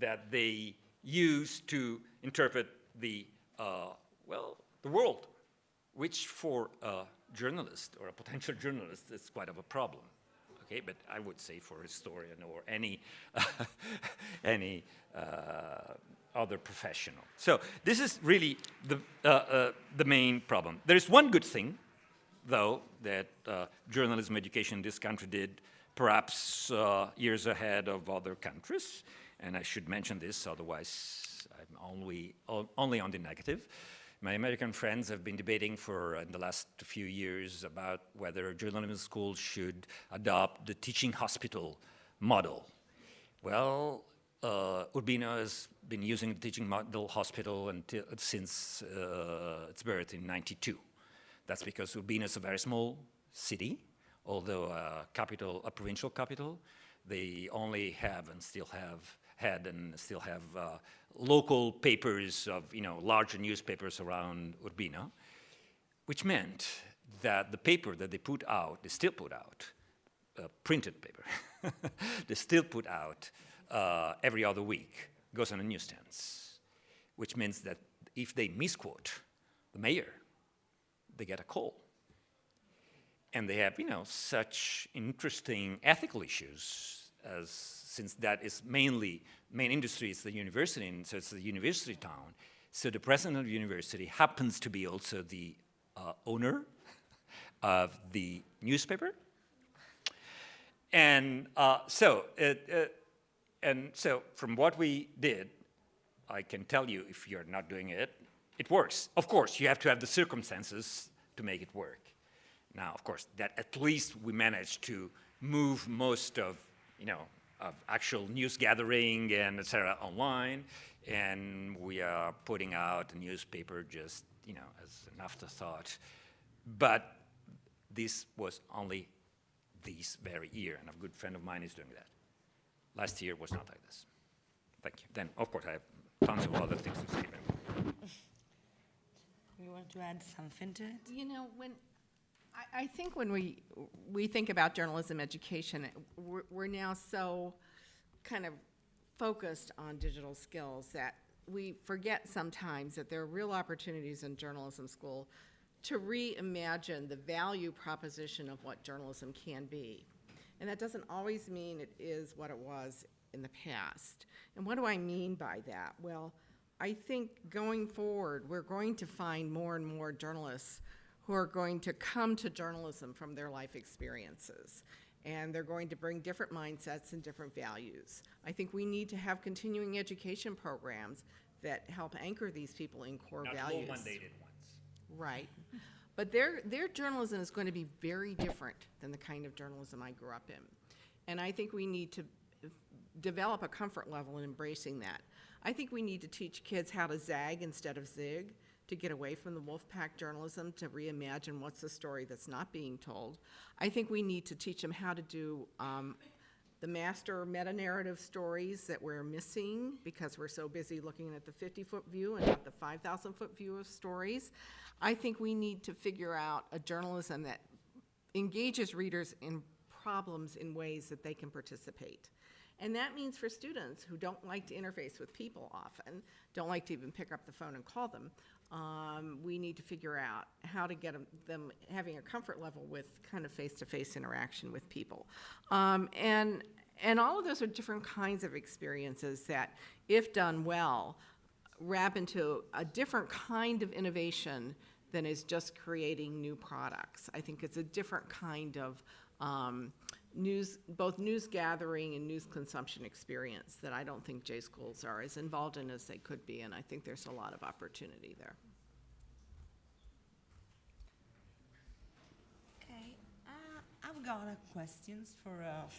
that they use to interpret the, well, the world, which for a journalist or a potential journalist is quite of a problem. Okay, but I would say for a historian or any other professional. So this is really the main problem. There is one good thing, though, that journalism education in this country did perhaps years ahead of other countries, and I should mention this, otherwise I'm only on the negative. My American friends have been debating in the last few years about whether journalism schools should adopt the teaching hospital model. Well, Urbino has been using the teaching model hospital since its birth in '92. That's because Urbino is a very small city, although a provincial capital. They only have and still have local papers of, you know, larger newspapers around Urbino. which meant that the paper that they put out, they still put out, printed paper, they still put out every other week, goes on the newsstands, which means that if they misquote the mayor, they get a call. And they have, such interesting ethical issues, as since that is main industry is the university, and so it's a university town. So the president of the university happens to be also the owner of the newspaper. And so from what we did, I can tell you, if you're not doing it, it works. Of course, you have to have the circumstances to make it work. Now, of course, that at least we managed to move most of, of actual news gathering and et cetera online, and we are putting out a newspaper just, as an afterthought. But this was only this very year, and a good friend of mine is doing that. Last year was not like this. Thank you. Then, of course, I have tons of other things to say. You want to add something to it? I think when we think about journalism education, we're now so kind of focused on digital skills that we forget sometimes that there are real opportunities in journalism school to reimagine the value proposition of what journalism can be. And that doesn't always mean it is what it was in the past. And what do I mean by that? Well, I think going forward, we're going to find more and more journalists who are going to come to journalism from their life experiences. And they're going to bring different mindsets and different values. I think we need to have continuing education programs that help anchor these people in core values. Not mandated ones. Right. But their journalism is going to be very different than the kind of journalism I grew up in. And I think we need to develop a comfort level in embracing that. I think we need to teach kids how to zag instead of zig, to get away from the Wolfpack journalism, to reimagine what's the story that's not being told. I think we need to teach them how to do the master meta-narrative stories that we're missing because we're so busy looking at the 50-foot view and not the 5,000-foot view of stories. I think we need to figure out a journalism that engages readers in problems in ways that they can participate. And that means for students who don't like to interface with people often, don't like to even pick up the phone and call them, we need to figure out how to get them having a comfort level with kind of face-to-face interaction with people. And all of those are different kinds of experiences that, if done well, wrap into a different kind of innovation than is just creating new products. I think it's a different kind of both news gathering and news consumption experience that I don't think J schools are as involved in as they could be, and I think there's a lot of opportunity there. Okay, I've got questions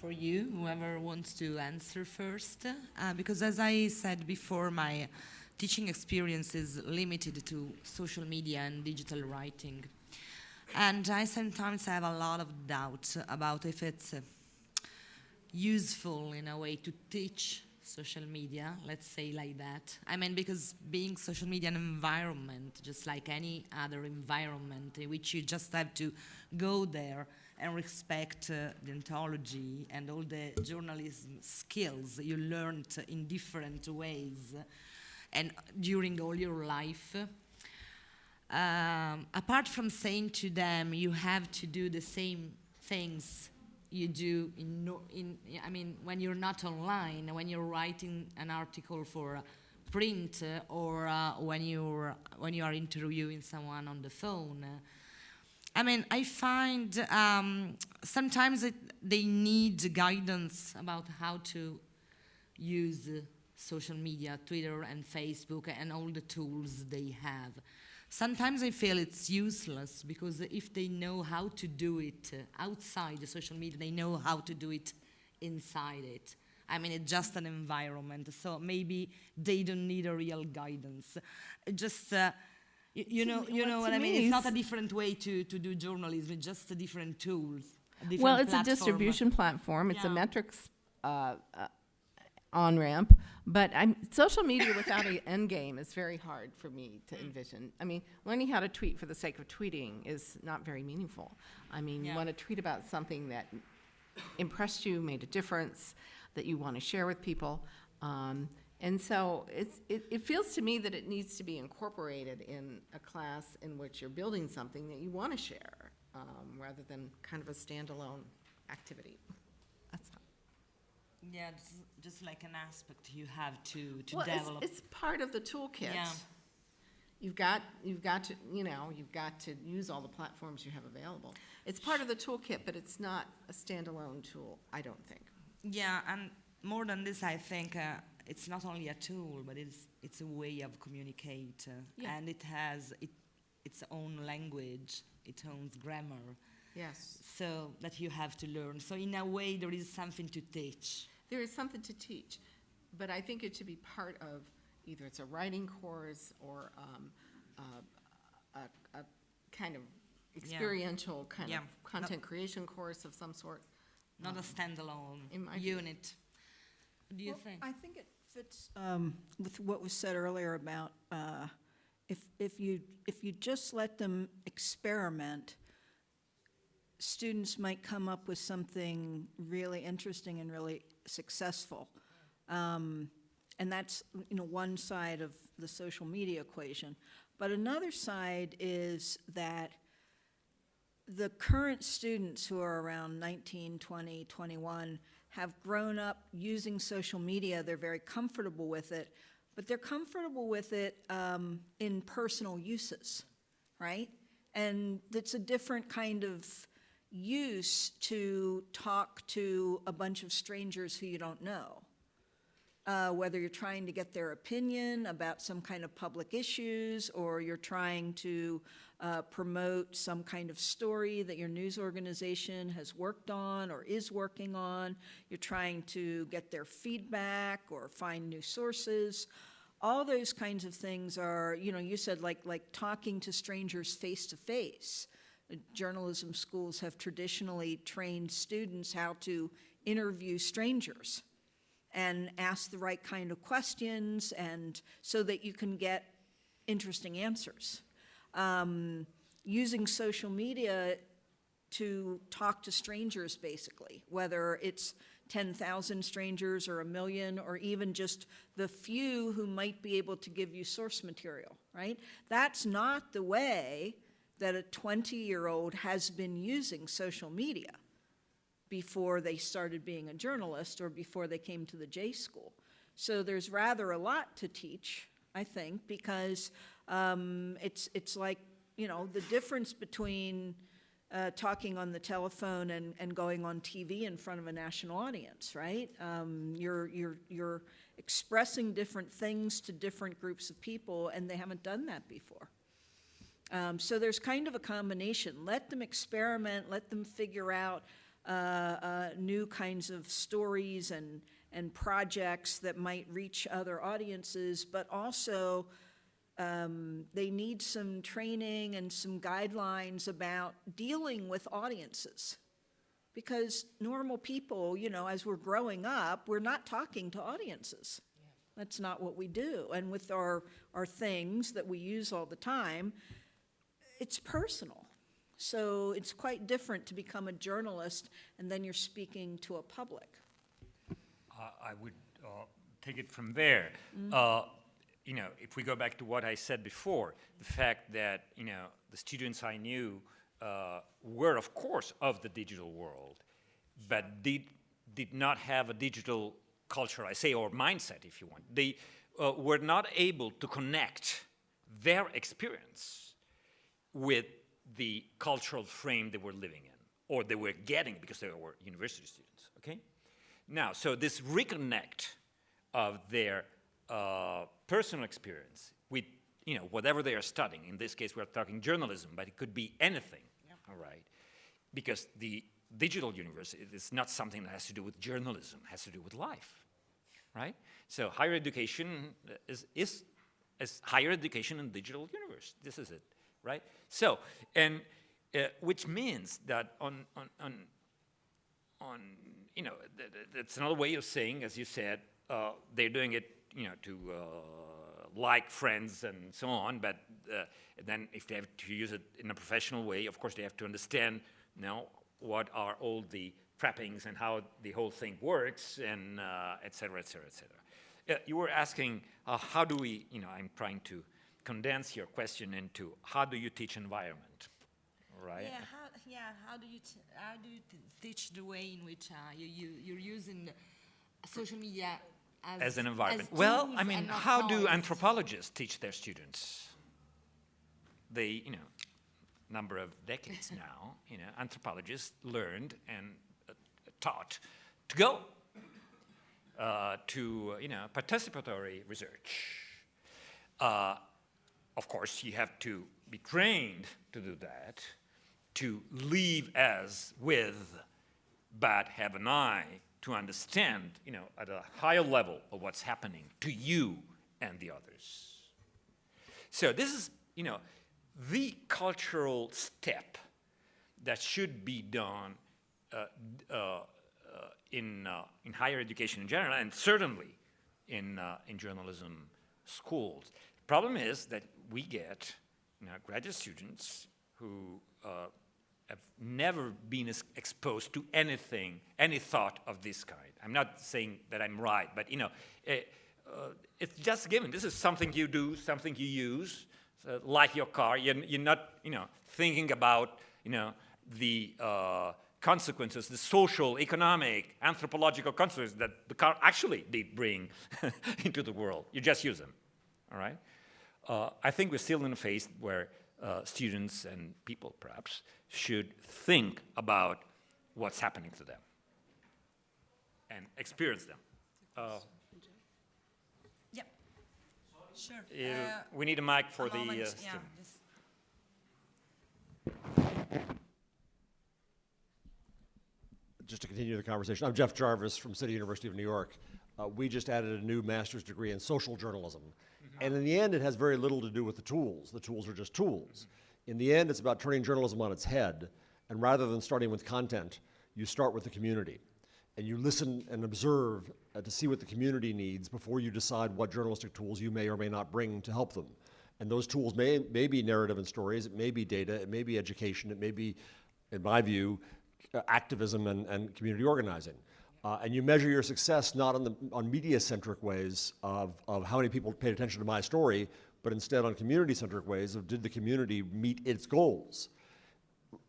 for you, whoever wants to answer first, because as I said before, my teaching experience is limited to social media and digital writing. And I sometimes have a lot of doubt about if it's useful in a way to teach social media, let's say like that. I mean, because being social media an environment, just like any other environment in which you just have to go there and respect the ontology and all the journalism skills you learned in different ways and during all your life. Apart from saying to them, you have to do the same things you do when you're not online, when you're writing an article for print, or when you are interviewing someone on the phone. I find sometimes they need guidance about how to use social media, Twitter and Facebook, and all the tools they have. Sometimes I feel it's useless because if they know how to do it outside the social media, they know how to do it inside it. It's just an environment, so maybe they don't need a real guidance. Just, you know what I mean? It's not a different way to do journalism, it's just different tools. Well, it's a distribution platform. It's a metrics on-ramp, but social media without an end game is very hard for me to envision. I mean, learning how to tweet for the sake of tweeting is not very meaningful. I mean, you want to tweet about something that impressed you, made a difference, that you want to share with people. And so it feels to me that it needs to be incorporated in a class in which you're building something that you want to share, rather than kind of a standalone activity. That's all. Yeah, just like an aspect you have to Well, develop. it's part of the toolkit. Yeah. You've got to use all the platforms you have available. It's part of the toolkit, but it's not a standalone tool, I don't think. Yeah, and more than this, I think it's not only a tool, but it's a way of communicate, and it has its own language, its own grammar. Yes. So that you have to learn. So in a way, there is something to teach. There is something to teach, but I think it should be part of either it's a writing course or a kind of experiential kind of content creation course of some sort. Not a standalone in my view. unit. What do you think? I think it fits with what was said earlier about if you just let them experiment, students might come up with something really interesting and really successful. And that's one side of the social media equation. But another side is that the current students who are around 19, 20, 21 have grown up using social media. They're very comfortable with it, but they're comfortable with it in personal uses, right? And it's a different kind of use to talk to a bunch of strangers who you don't know. Whether you're trying to get their opinion about some kind of public issues, or you're trying to promote some kind of story that your news organization has worked on or is working on. You're trying to get their feedback or find new sources. All those kinds of things are, you said like talking to strangers face to face. Journalism schools have traditionally trained students how to interview strangers and ask the right kind of questions, and so that you can get interesting answers. Using social media to talk to strangers, basically, whether it's 10,000 strangers or 1 million, or even just the few who might be able to give you source material, right? That's not the way that a 20-year-old has been using social media before they started being a journalist or before they came to the J School. So there's rather a lot to teach, I think, because it's like, the difference between talking on the telephone and going on TV in front of a national audience, right? You're expressing different things to different groups of people, and they haven't done that before. So there's kind of a combination. Let them experiment, let them figure out new kinds of stories and projects that might reach other audiences, but also they need some training and some guidelines about dealing with audiences. Because normal people, as we're growing up, we're not talking to audiences. That's not what we do. And with our things that we use all the time, it's personal. So it's quite different to become a journalist and then you're speaking to a public. I would take it from there. If we go back to what I said before, the fact that, the students I knew were, of course, of the digital world, but did not have a digital culture, I say, or mindset, if you want. They were not able to connect their experience with the cultural frame they were living in, or they were getting because they were university students, okay? Now, so this reconnect of their personal experience with, whatever they are studying, in this case we're talking journalism, but it could be anything, all right? Because the digital universe is not something that has to do with journalism, it has to do with life, right? So higher education is higher education in the digital universe, this is it. Right? So, and which means that that's another way of saying, as you said, they're doing it, to like friends and so on. But then, if they have to use it in a professional way, of course, they have to understand, what are all the trappings and how the whole thing works, and et cetera, et cetera, et cetera. You were asking, how do we? I'm trying to condense your question into how do you teach environment, right? How do you teach the way in which you're using social media as an environment? as Well, tools I mean, and not how do noise? anthropologists teach their students? They, number of decades now, anthropologists learned and taught to go to, participatory research. Of course, you have to be trained to do that, to leave as with, but have an eye to understand, at a higher level of what's happening to you and the others. So this is, the cultural step that should be done in higher education in general, and certainly in journalism schools. The problem is that we get graduate students who have never been exposed to anything, any thought of this kind. I'm not saying that I'm right, but it's just given. This is something you do, something you use, like your car. You're not, thinking about, the consequences, the social, economic, anthropological consequences that the car actually did bring into the world. You just use them, all right? I think we're still in a phase where students and people, perhaps, should think about what's happening to them and experience them. Yep. Sure. We need a mic for the moment, student. Just to continue the conversation, I'm Jeff Jarvis from City University of New York. We just added a new master's degree in social journalism. And in the end, it has very little to do with the tools. The tools are just tools. In the end, it's about turning journalism on its head. And rather than starting with content, you start with the community. And you listen and observe to see what the community needs before you decide what journalistic tools you may or may not bring to help them. And those tools may be narrative and stories, it may be data, it may be education, it may be, in my view, activism and community organizing. And you measure your success not on media-centric ways of how many people paid attention to my story, but instead on community-centric ways of did the community meet its goals.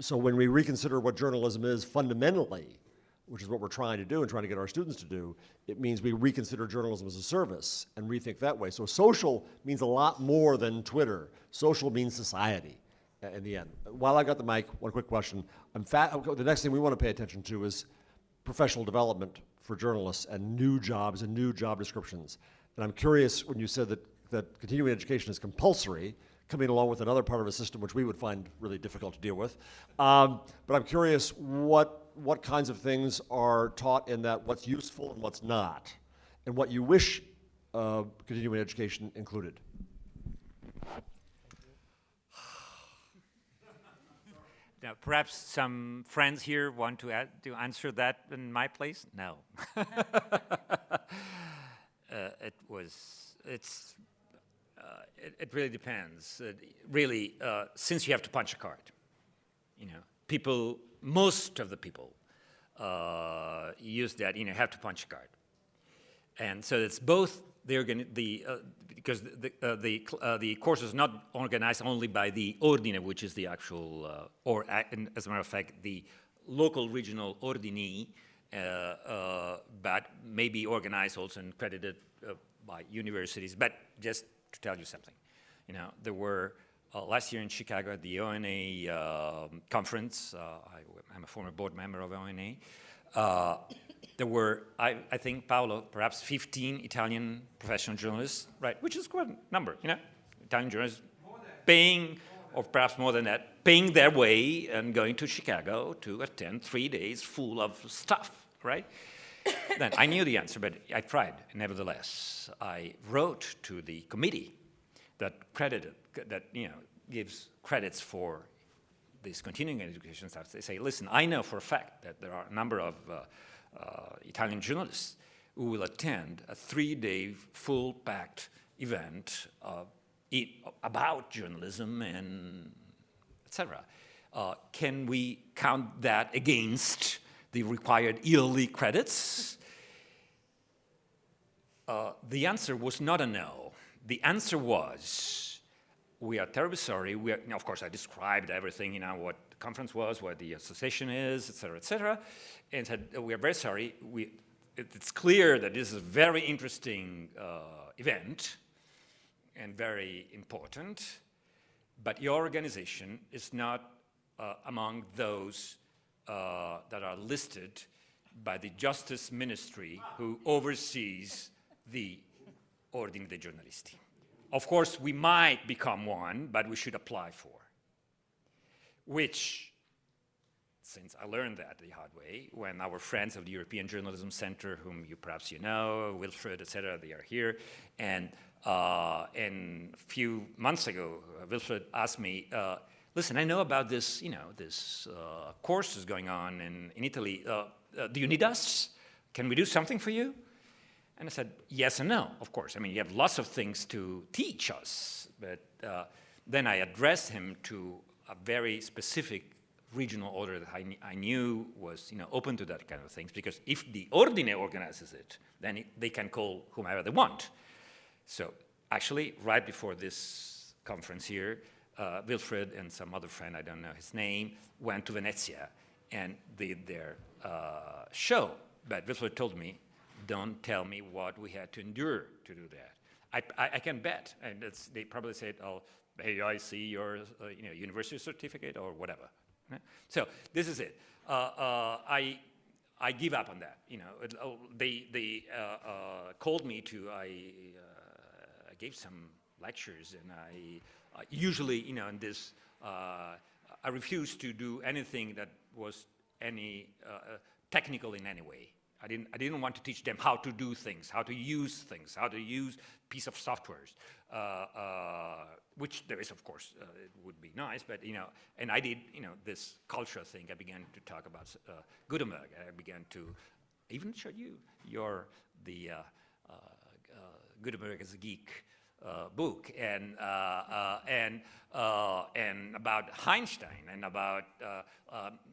So when we reconsider what journalism is fundamentally, which is what we're trying to do and trying to get our students to do, it means we reconsider journalism as a service and rethink that way. So social means a lot more than Twitter. Social means society in the end. While I got the mic, one quick question. The next thing we want to pay attention to is professional development for journalists and new jobs and new job descriptions. And I'm curious when you said that continuing education is compulsory, coming along with another part of a system which we would find really difficult to deal with. But I'm curious what kinds of things are taught in that, what's useful and what's not, and what you wish continuing education included. Now, perhaps some friends here want to answer that in my place? No. It really depends. Since you have to punch a card, most of the people use that, have to punch a card. And so it's both because the course is not organized only by the ordine, which is the actual, as a matter of fact, the local regional ordini, but may be organized also and credited by universities. But just to tell you something, there were last year in Chicago at the ONA conference. I'm a former board member of ONA. There were, I think, Paolo, perhaps 15 Italian professional journalists, right, which is quite a number, Italian journalists paying, or perhaps more than that, paying their way and going to Chicago to attend 3 days full of stuff, right? Then I knew the answer, but I tried, nevertheless. I wrote to the committee that gives credits for this continuing education stuff. They say, listen, I know for a fact that there are a number of Italian journalists who will attend a 3-day full-packed event about journalism and etc. Can we count that against the required yearly credits? The answer was not a no. The answer was, we are terribly sorry. Of course, I described everything, what the conference was, what the association is, et cetera, and said, we are very sorry. It's clear that this is a very interesting event and very important, but your organization is not among those that are listed by the Justice Ministry who oversees the Ordine dei Giornalisti. Of course, we might become one, but we should apply for, which, since I learned that the hard way, when our friends of the European Journalism Center, whom perhaps you know, Wilfred, etc., they are here, and a few months ago, Wilfred asked me, listen, I know about this, this course is going on in Italy. Do you need us? Can we do something for you? And I said, yes and no, of course. I mean, you have lots of things to teach us. But then I addressed him to a very specific regional order that I knew was open to that kind of things. Because if the Ordine organizes it, then they can call whomever they want. So actually, right before this conference here, Wilfred and some other friend, I don't know his name, went to Venezia and did their show. But Wilfred told me, don't tell me what we had to endure to do that. I can bet, and they probably said, "Oh, hey, I see your university certificate or whatever." So this is it. I give up on that. They called me to. I gave some lectures, and I usually, in this, I refused to do anything that was technical in any way. I didn't want to teach them how to do things, how to use things, how to use piece of softwares, which there is, of course, it would be nice, but, and I did, this cultural thing. I began to talk about Gutenberg. I began to even show you the Gutenberg as a geek book, and about Einstein, and about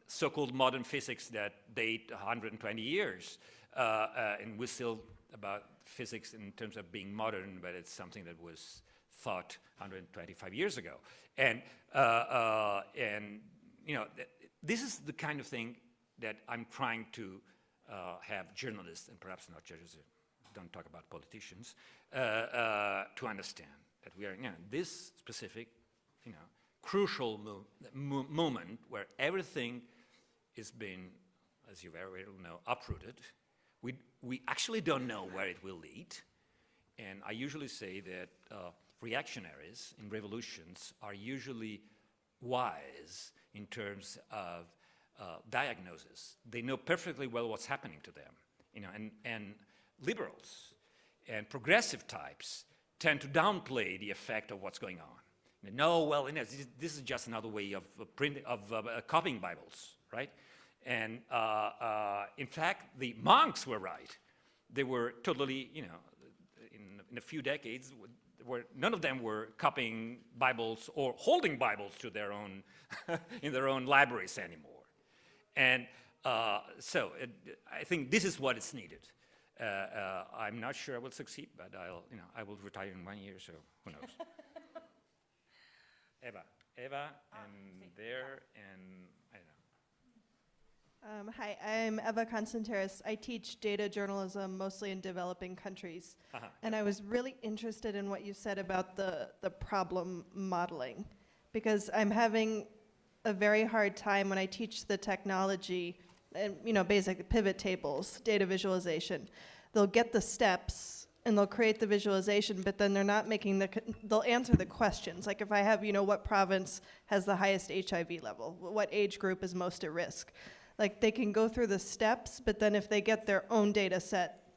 so-called modern physics that date 120 years, and we're still about physics in terms of being modern, but it's something that was thought 125 years ago, and this is the kind of thing that I'm trying to have journalists, and perhaps not judges, don't talk about politicians, to understand that we are in this specific, crucial moment where everything is being, as you very well know, uprooted. We actually don't know where it will lead, and I usually say that reactionaries in revolutions are usually wise in terms of diagnosis. They know perfectly well what's happening to them, and liberals and progressive types tend to downplay the effect of what's going on. No, well, this is just another way of copying Bibles, right? And in fact, the monks were right. They were totally, in a few decades, none of them were copying Bibles or holding Bibles to their own in their own libraries anymore. And so I think this is what is needed. I'm not sure I will succeed, but I will retire in 1 year, so who knows? Eva, and there, and I don't know. Hi, I'm Eva Constanteris. I teach data journalism mostly in developing countries. And I was really interested in what you said about the problem modeling, because I'm having a very hard time when I teach the technology and basic pivot tables, data visualization. They'll get the steps and they'll create the visualization, but then they're not making they'll answer the questions. Like if I have, what province has the highest HIV level? What age group is most at risk? Like they can go through the steps, but then if they get their own data set,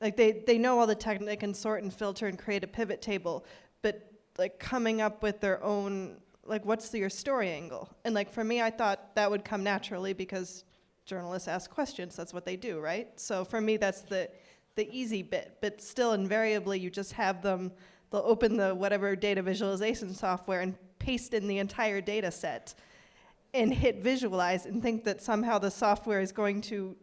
like they know all the tech, they can sort and filter and create a pivot table, but like coming up with their own, like what's your story angle? And like for me, I thought that would come naturally because journalists ask questions, that's what they do, right? So for me, that's the the easy bit, but still invariably you just have them, they'll open the whatever data visualization software and paste in the entire data set and hit visualize and think that somehow the software is going to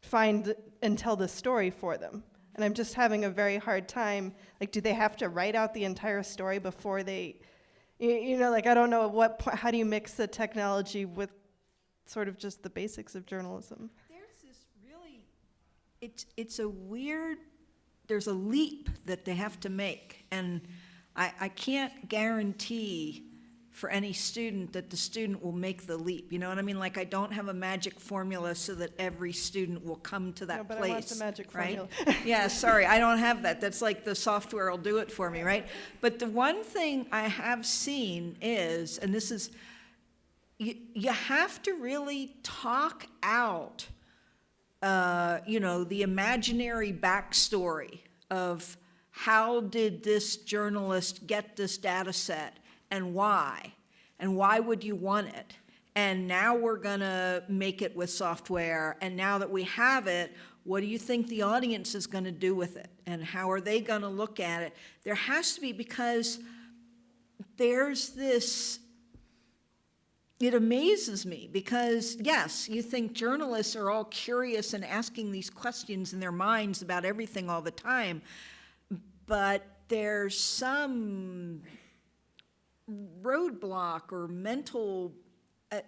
find and tell the story for them. And I'm just having a very hard time, like, do they have to write out the entire story before they, you know, like, I don't know how do you mix the technology with sort of just the basics of journalism? There's this really, it's a weird, there's a leap that they have to make. And I can't guarantee for any student that the student will make the leap. You know what I mean? Like, I don't have a magic formula so that every student will come to that No, but place. I want the magic right? formula. Yeah, sorry, I don't have that. That's like the software will do it for me, right? But the one thing I have seen is, and this is, you have to really talk out, you know, the imaginary backstory of how did this journalist get this data set and why would you want it? And now we're gonna make it with software, and now that we have it, what do you think the audience is gonna do with it? And how are they gonna look at it? There has to be, because there's this, it amazes me, because yes, you think journalists are all curious and asking these questions in their minds about everything all the time, but there's some roadblock or mental,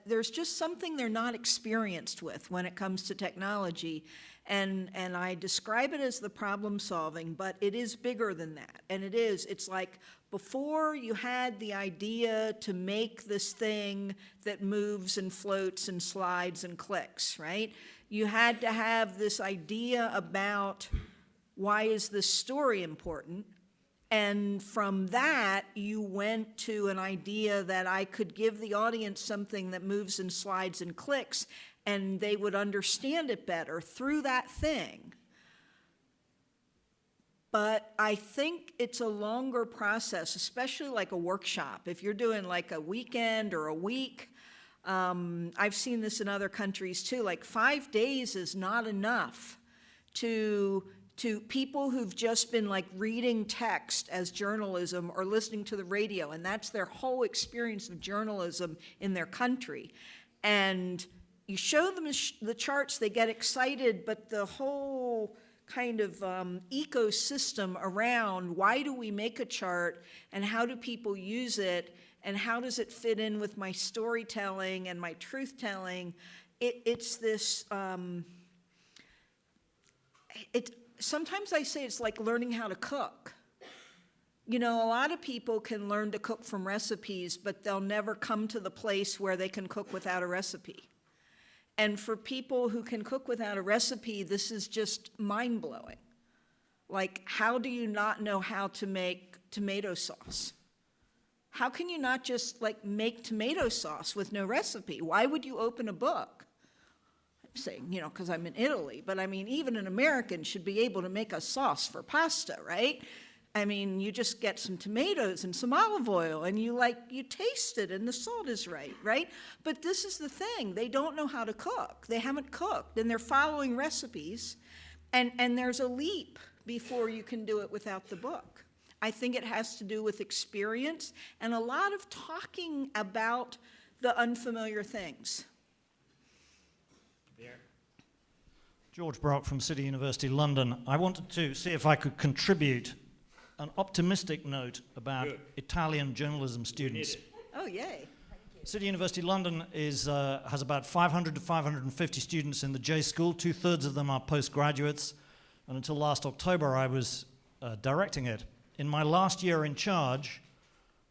there's just something they're not experienced with when it comes to technology. And I describe it as the problem solving, but it is bigger than that. And it's like, before you had the idea to make this thing that moves and floats and slides and clicks, right? You had to have this idea about why is this story important? And from that, you went to an idea that I could give the audience something that moves and slides and clicks, and they would understand it better through that thing. But I think it's a longer process, especially like a workshop. If you're doing like a weekend or a week, I've seen this in other countries too, like 5 days is not enough to people who've just been like reading text as journalism or listening to the radio, and that's their whole experience of journalism in their country. And you show them the charts, they get excited, but the whole kind of ecosystem around why do we make a chart and how do people use it and how does it fit in with my storytelling and my truth-telling, it's this, sometimes I say it's like learning how to cook. You know, a lot of people can learn to cook from recipes, but they'll never come to the place where they can cook without a recipe. And for people who can cook without a recipe, this is just mind-blowing. Like, how do you not know how to make tomato sauce? How can you not just like make tomato sauce with no recipe? Why would you open a book? I'm saying, you know, because I'm in Italy, but I mean, even an American should be able to make a sauce for pasta, right? I mean, you just get some tomatoes and some olive oil and you taste it and the salt is right, right? But this is the thing, they don't know how to cook. They haven't cooked and they're following recipes and there's a leap before you can do it without the book. I think it has to do with experience and a lot of talking about the unfamiliar things. George Brock from City University London. I wanted to see if I could contribute an optimistic note about Italian journalism students. Oh, yay. City University London has about 500 to 550 students in the J School. 2/3 of them are postgraduates. And until last October, I was directing it. In my last year in charge,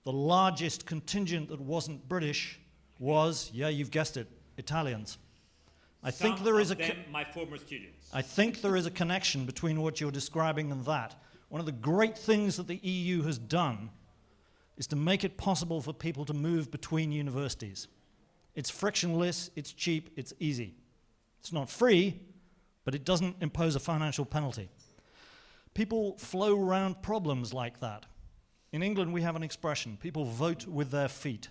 the largest contingent that wasn't British was, yeah, you've guessed it, Italians. I think there is my former students. I think there is a connection between what you're describing and that. One of the great things that the EU has done is to make it possible for people to move between universities. It's frictionless, it's cheap, it's easy. It's not free, but it doesn't impose a financial penalty. People flow around problems like that. In England, we have an expression, people vote with their feet.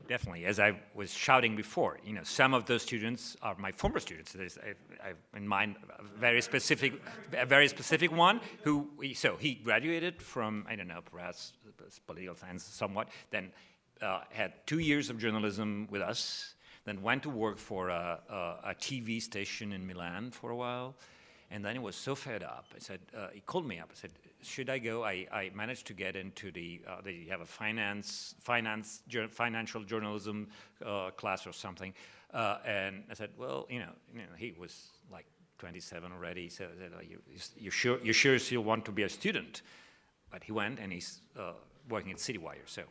definitely. As I was shouting before, you know, some of those students are my former students. I have in mind a very specific one who, he graduated from, I don't know, perhaps political science somewhat, then had 2 years of journalism with us, then went to work for a TV station in Milan for a while, and then he was so fed up. He called me up. I said, should I go? I managed to get into they have a financial journalism class or something, and I said, well, you know, he was like 27 already. So I said, you sure you want to be a student? But he went, and he's working at CityWire. So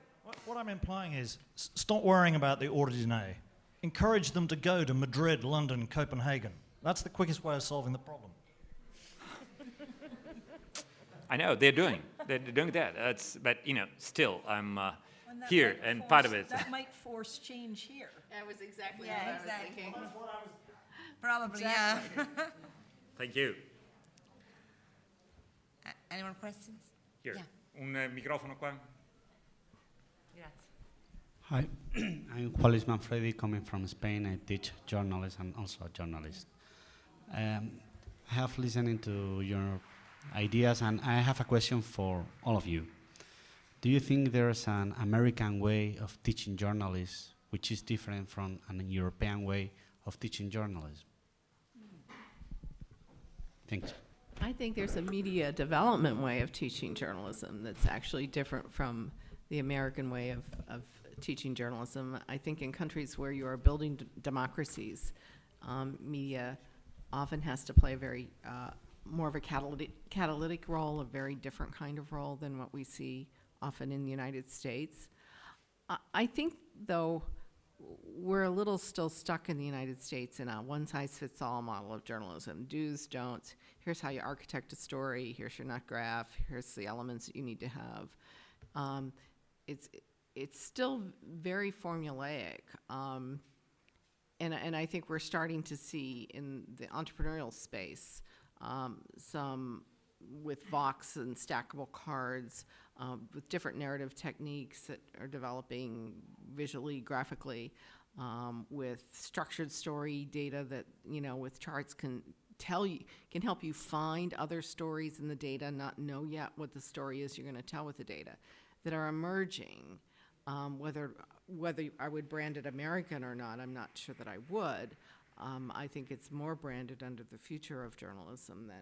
What I'm implying is, stop worrying about the ordinaire. Encourage them to go to Madrid, London, Copenhagen. That's the quickest way of solving the problem. I know they're doing that. But you know, still, I'm here, and part of it. That might force change here. That was exactly Yeah, what I exactly. was thinking. Probably, Exactly. yeah. Thank you. Any more questions? Here, Yeah. un microfono qua. Grazie. Hi, I'm Juan Manfredi, coming from Spain. I teach journalism and also a journalist. I have listened to your ideas, and I have a question for all of you. Do you think there's an American way of teaching journalism which is different from an European way of teaching journalism? Thanks. I think there's a media development way of teaching journalism that's actually different from the American way of teaching journalism. I think in countries where you are building democracies, media often has to play a very more of a catalytic role, a very different kind of role than what we see often in the United States. I think, though, we're a little still stuck in the United States in a one-size-fits-all model of journalism. Do's, don'ts, here's how you architect a story, here's your nut graph, here's the elements that you need to have. It's still very formulaic. And I think we're starting to see in the entrepreneurial space some with Vox and stackable cards, with different narrative techniques that are developing visually, graphically, with structured story data that, you know, with charts can help you find other stories in the data, not know yet what the story is you're going to tell with the data, that are emerging. Whether I would brand it American or not, I'm not sure that I would. I think it's more branded under the future of journalism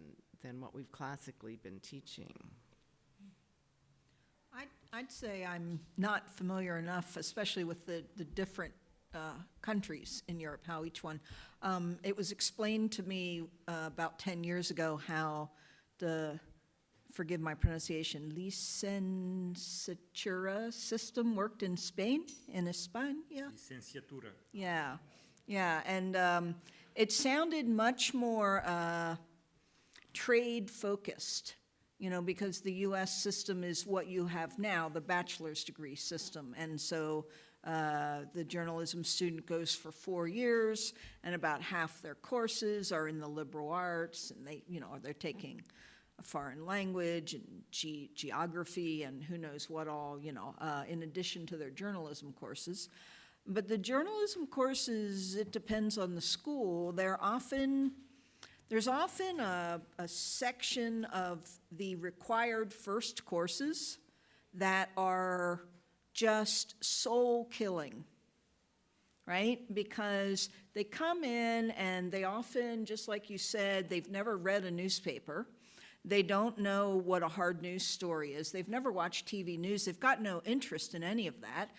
than what we've classically been teaching. I'd say I'm not familiar enough, especially with the different countries in Europe, how each one. It was explained to me about 10 years ago how forgive my pronunciation, licenciatura system worked in Spain, in España. Licenciatura. Yeah, and it sounded much more trade-focused, you know, because the U.S. system is what you have now, the bachelor's degree system, and so the journalism student goes for 4 years, and about half their courses are in the liberal arts, and they're taking a foreign language and geography and who knows what all, in addition to their journalism courses. But the journalism courses, it depends on the school. There's often a section of the required first courses that are just soul-killing, right? Because they come in and they often, just like you said, they've never read a newspaper. They don't know what a hard news story is. They've never watched TV news. They've got no interest in any of that.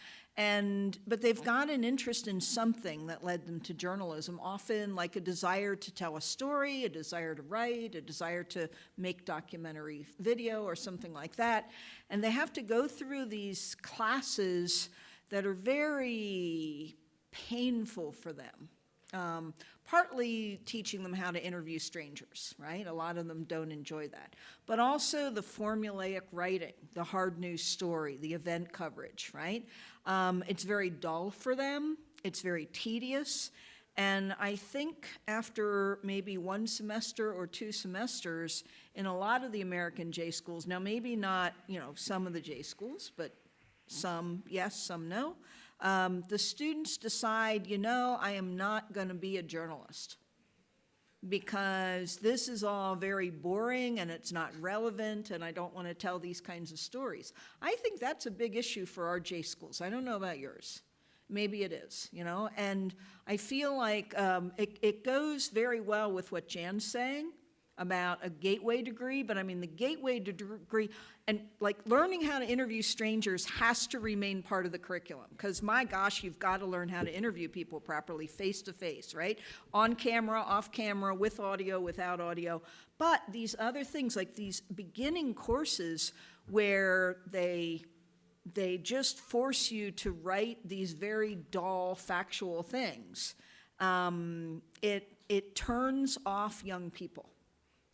But they've got an interest in something that led them to journalism, often like a desire to tell a story, a desire to write, a desire to make documentary video or something like that. And they have to go through these classes that are very painful for them. Partly teaching them how to interview strangers, right? A lot of them don't enjoy that. But also the formulaic writing, the hard news story, the event coverage, right? It's very dull for them. It's very tedious. And I think after maybe 1 semester or 2 semesters in a lot of the American J schools, now maybe not, some of the J schools, but some yes, some no, the students decide, you know, I am not going to be a journalist because this is all very boring and it's not relevant and I don't want to tell these kinds of stories. I think that's a big issue for our J schools. I don't know about yours. Maybe it is, you know, and I feel like it goes very well with what Jan's saying about a gateway degree, but I mean the gateway degree and like learning how to interview strangers has to remain part of the curriculum because my gosh, you've got to learn how to interview people properly face to face, right? On camera, off camera, with audio, without audio. But these other things like these beginning courses where they just force you to write these very dull factual things, it turns off young people.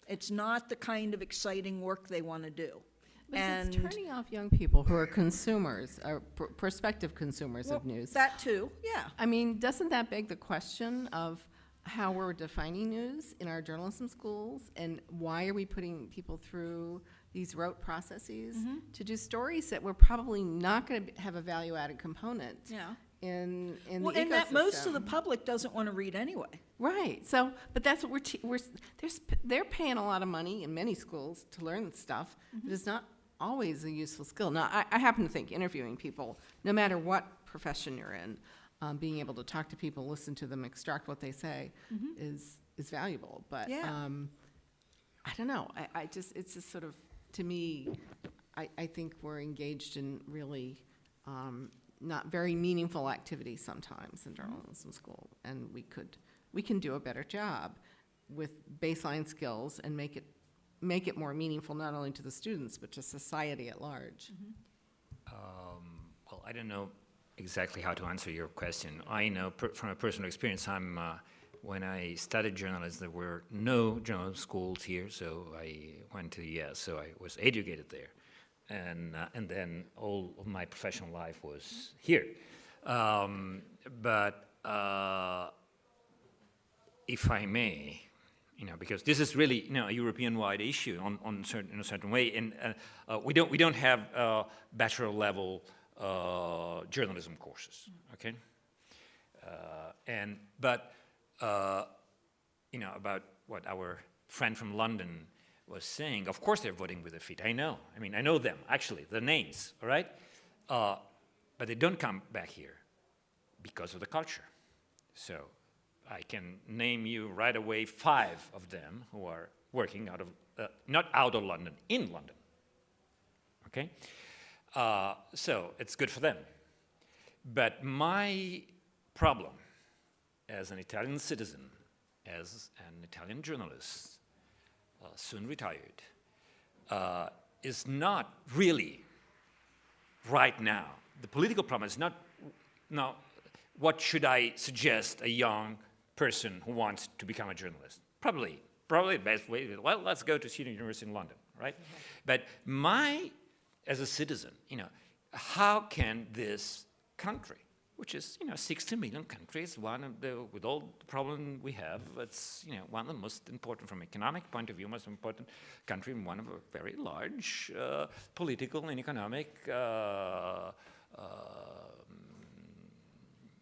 It's not the kind of exciting work they want to do. But And it's turning off young people who are consumers, or prospective consumers of news. that too, yeah. I mean, doesn't that beg the question of how we're defining news in our journalism schools, and why are we putting people through these rote processes to do stories that we're probably not going to have a value-added component Yeah. in Well, the and that most of ecosystem. the public doesn't want to read anyway. Right. So, but that's what they're paying a lot of money in many schools to learn stuff that is not always a useful skill. Now, I happen to think interviewing people, no matter what profession you're in, being able to talk to people, listen to them, extract what they say, is valuable. But Yeah. I don't know. It's just sort of, to me, I think we're engaged in really not very meaningful activities sometimes in journalism school, and we can do a better job with baseline skills and make it more meaningful not only to the students but to society at large. Well, I don't know exactly how to answer your question. I know from a personal experience, when I studied journalism, there were no journalism schools here, so I went to the US, so I was educated there. And then all of my professional life was here. But if I may, you know, because this is really, you know, a European-wide issue in a certain way, and we don't have bachelor level journalism courses, okay? But you know, about what our friend from London was saying, of course they're voting with their feet. I know. I mean, I know them, actually, their names, all right? But they don't come back here because of the culture. So I can name you right away 5 of them who are working out of, not out of London, in London, okay? So it's good for them. But my problem as an Italian citizen, as an Italian journalist, soon retired, is not really right now. The political problem is not, now, what should I suggest a young person who wants to become a journalist? Probably the best way, well, let's go to City University in London, right? But as a citizen, you know, how can this country, which is, you know, 60 million countries, one of the, with all the problem we have, it's, you know, one of the most important from economic point of view, most important country, and one of a very large political and economic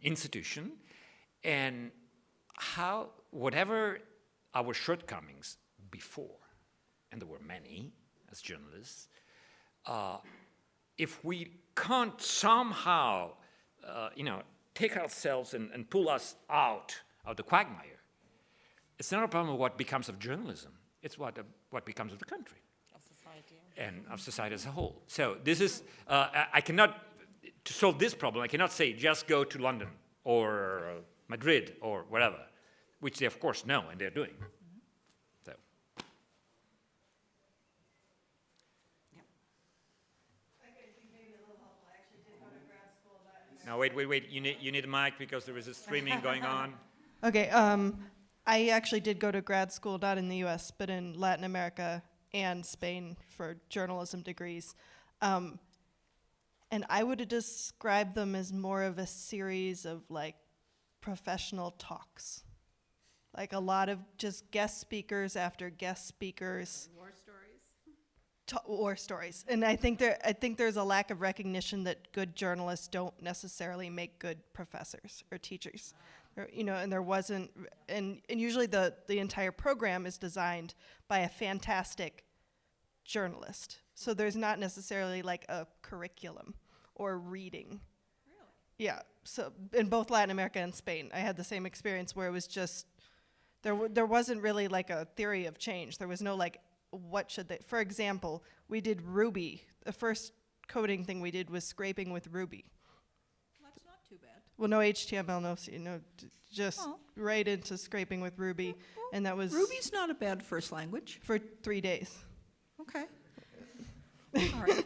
institution, and how, whatever our shortcomings before, and there were many as journalists, if we can't somehow you know, take ourselves and pull us out of the quagmire, it's not a problem of what becomes of journalism. It's what becomes of the country. Of society. And of society as a whole. So this is, I cannot, to solve this problem, I cannot say just go to London or Madrid or wherever, which they of course know and they're doing. So. Now wait, you need a mic because there is a streaming going on. Okay, I actually did go to grad school, not in the US, but in Latin America and Spain for journalism degrees. And I would describe them as more of a series of like professional talks. Like a lot of just guest speakers after guest speakers. War stories? war stories. And I think there's a lack of recognition that good journalists don't necessarily make good professors or teachers. And there wasn't, and usually the entire program is designed by a fantastic journalist. So there's not necessarily like a curriculum or reading. Really? Yeah. So in both Latin America and Spain, I had the same experience where it was just, there wasn't really like a theory of change. There was no like, what should they, for example, we did Ruby. The first coding thing we did was scraping with Ruby. That's not too bad. Well, no HTML, no C, just right into scraping with Ruby. And that was Ruby's not a bad first language. for 3 days. Okay. All right.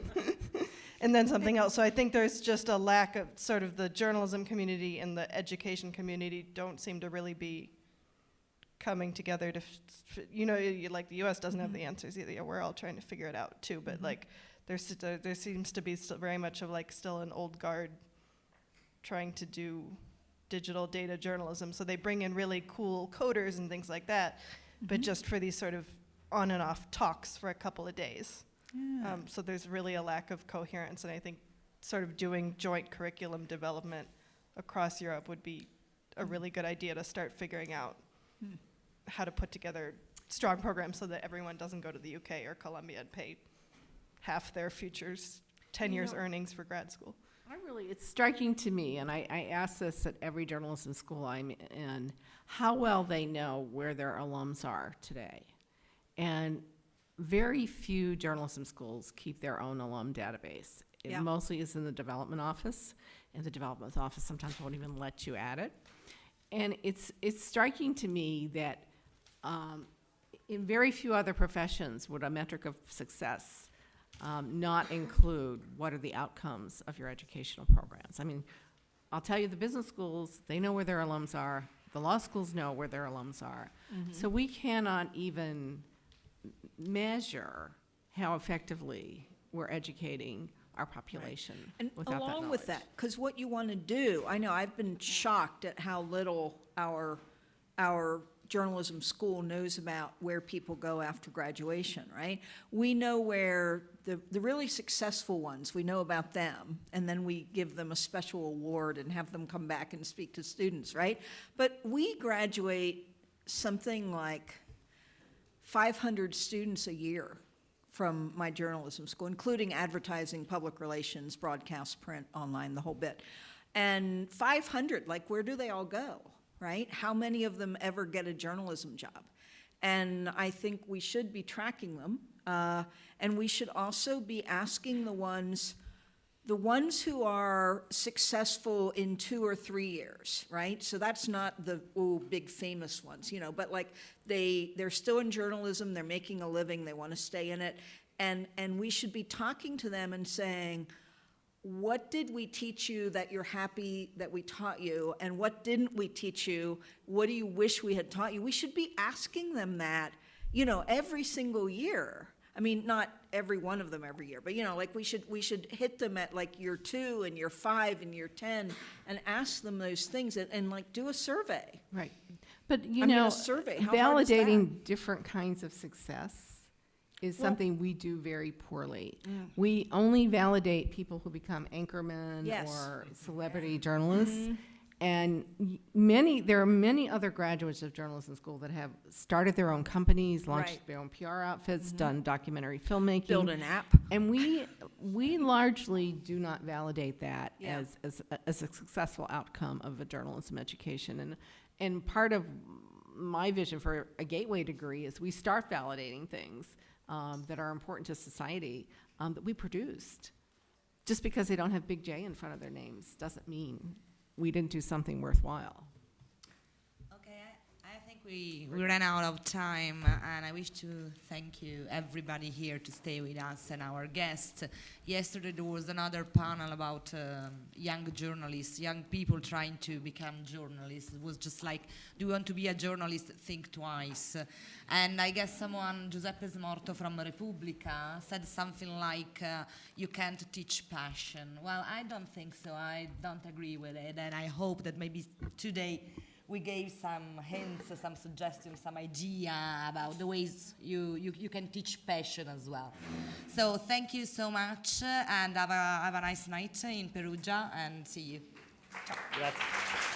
And then something else. So I think there's just a lack of sort of the journalism community and the education community don't seem to really be coming together to, like the U.S. doesn't have the answers either. Yeah, we're all trying to figure it out too. But like, there seems to be still very much of like still an old guard trying to do digital data journalism. So they bring in really cool coders and things like that, but just for these sort of on and off talks for a couple of days. Yeah. So there's really a lack of coherence, and I think sort of doing joint curriculum development across Europe would be a really good idea to start figuring out how to put together strong programs so that everyone doesn't go to the UK or Columbia and pay half their future's 10 years earnings for grad school. It's striking to me, and I ask this at every journalism school I'm in, how well they know where their alums are today. And very few journalism schools keep their own alum database. It mostly is in the development office, and the development office sometimes won't even let you add it. And it's striking to me that in very few other professions would a metric of success not include what are the outcomes of your educational programs. I mean, I'll tell you, the business schools, they know where their alums are. The law schools know where their alums are. So we cannot even measure how effectively we're educating our population. And without along that with knowledge. that, because what you want to do, I know I've been shocked at how little our journalism school knows about where people go after graduation, right? We know where the really successful ones, we know about them, and then we give them a special award and have them come back and speak to students, right? But we graduate something like 500 students a year from my journalism school, including advertising, public relations, broadcast, print, online, the whole bit. And 500, like, where do they all go, right? How many of them ever get a journalism job? And I think we should be tracking them, and we should also be asking the ones who are successful in 2 or 3 years, right? So that's not the big famous ones, but like they're still in journalism, they're making a living, they want to stay in it, and we should be talking to them and saying, what did we teach you that you're happy that we taught you, and what didn't we teach you? What do you wish we had taught you? We should be asking them that, every single year. I mean, not every one of them every year, but like we should hit them at like year 2 and year 5 and year 10 and ask them those things and like do a survey. Right. But a survey, how hard is that? validating different kinds of success is something we do very poorly. We only validate people who become anchormen or celebrity journalists. And there are many other graduates of journalism school that have started their own companies, launched their own PR outfits, done documentary filmmaking. Build an app. And we largely do not validate that as a successful outcome of a journalism education. And part of my vision for a gateway degree is we start validating things that are important to society that we produced. Just because they don't have Big J in front of their names doesn't mean we didn't do something worthwhile. Okay, I think we ran out of time, and I wish to thank you, everybody here, to stay with us and our guests. Yesterday there was another panel about young journalists, young people trying to become journalists. It was just like, do you want to be a journalist? Think twice. And I guess Giuseppe Smorto from Repubblica, said something like, you can't teach passion. Well, I don't think so. I don't agree with it, and I hope that maybe today we gave some hints, some suggestions, some idea about the ways you can teach passion as well. So thank you so much, and have a nice night in Perugia, and see you. Ciao. Grazie.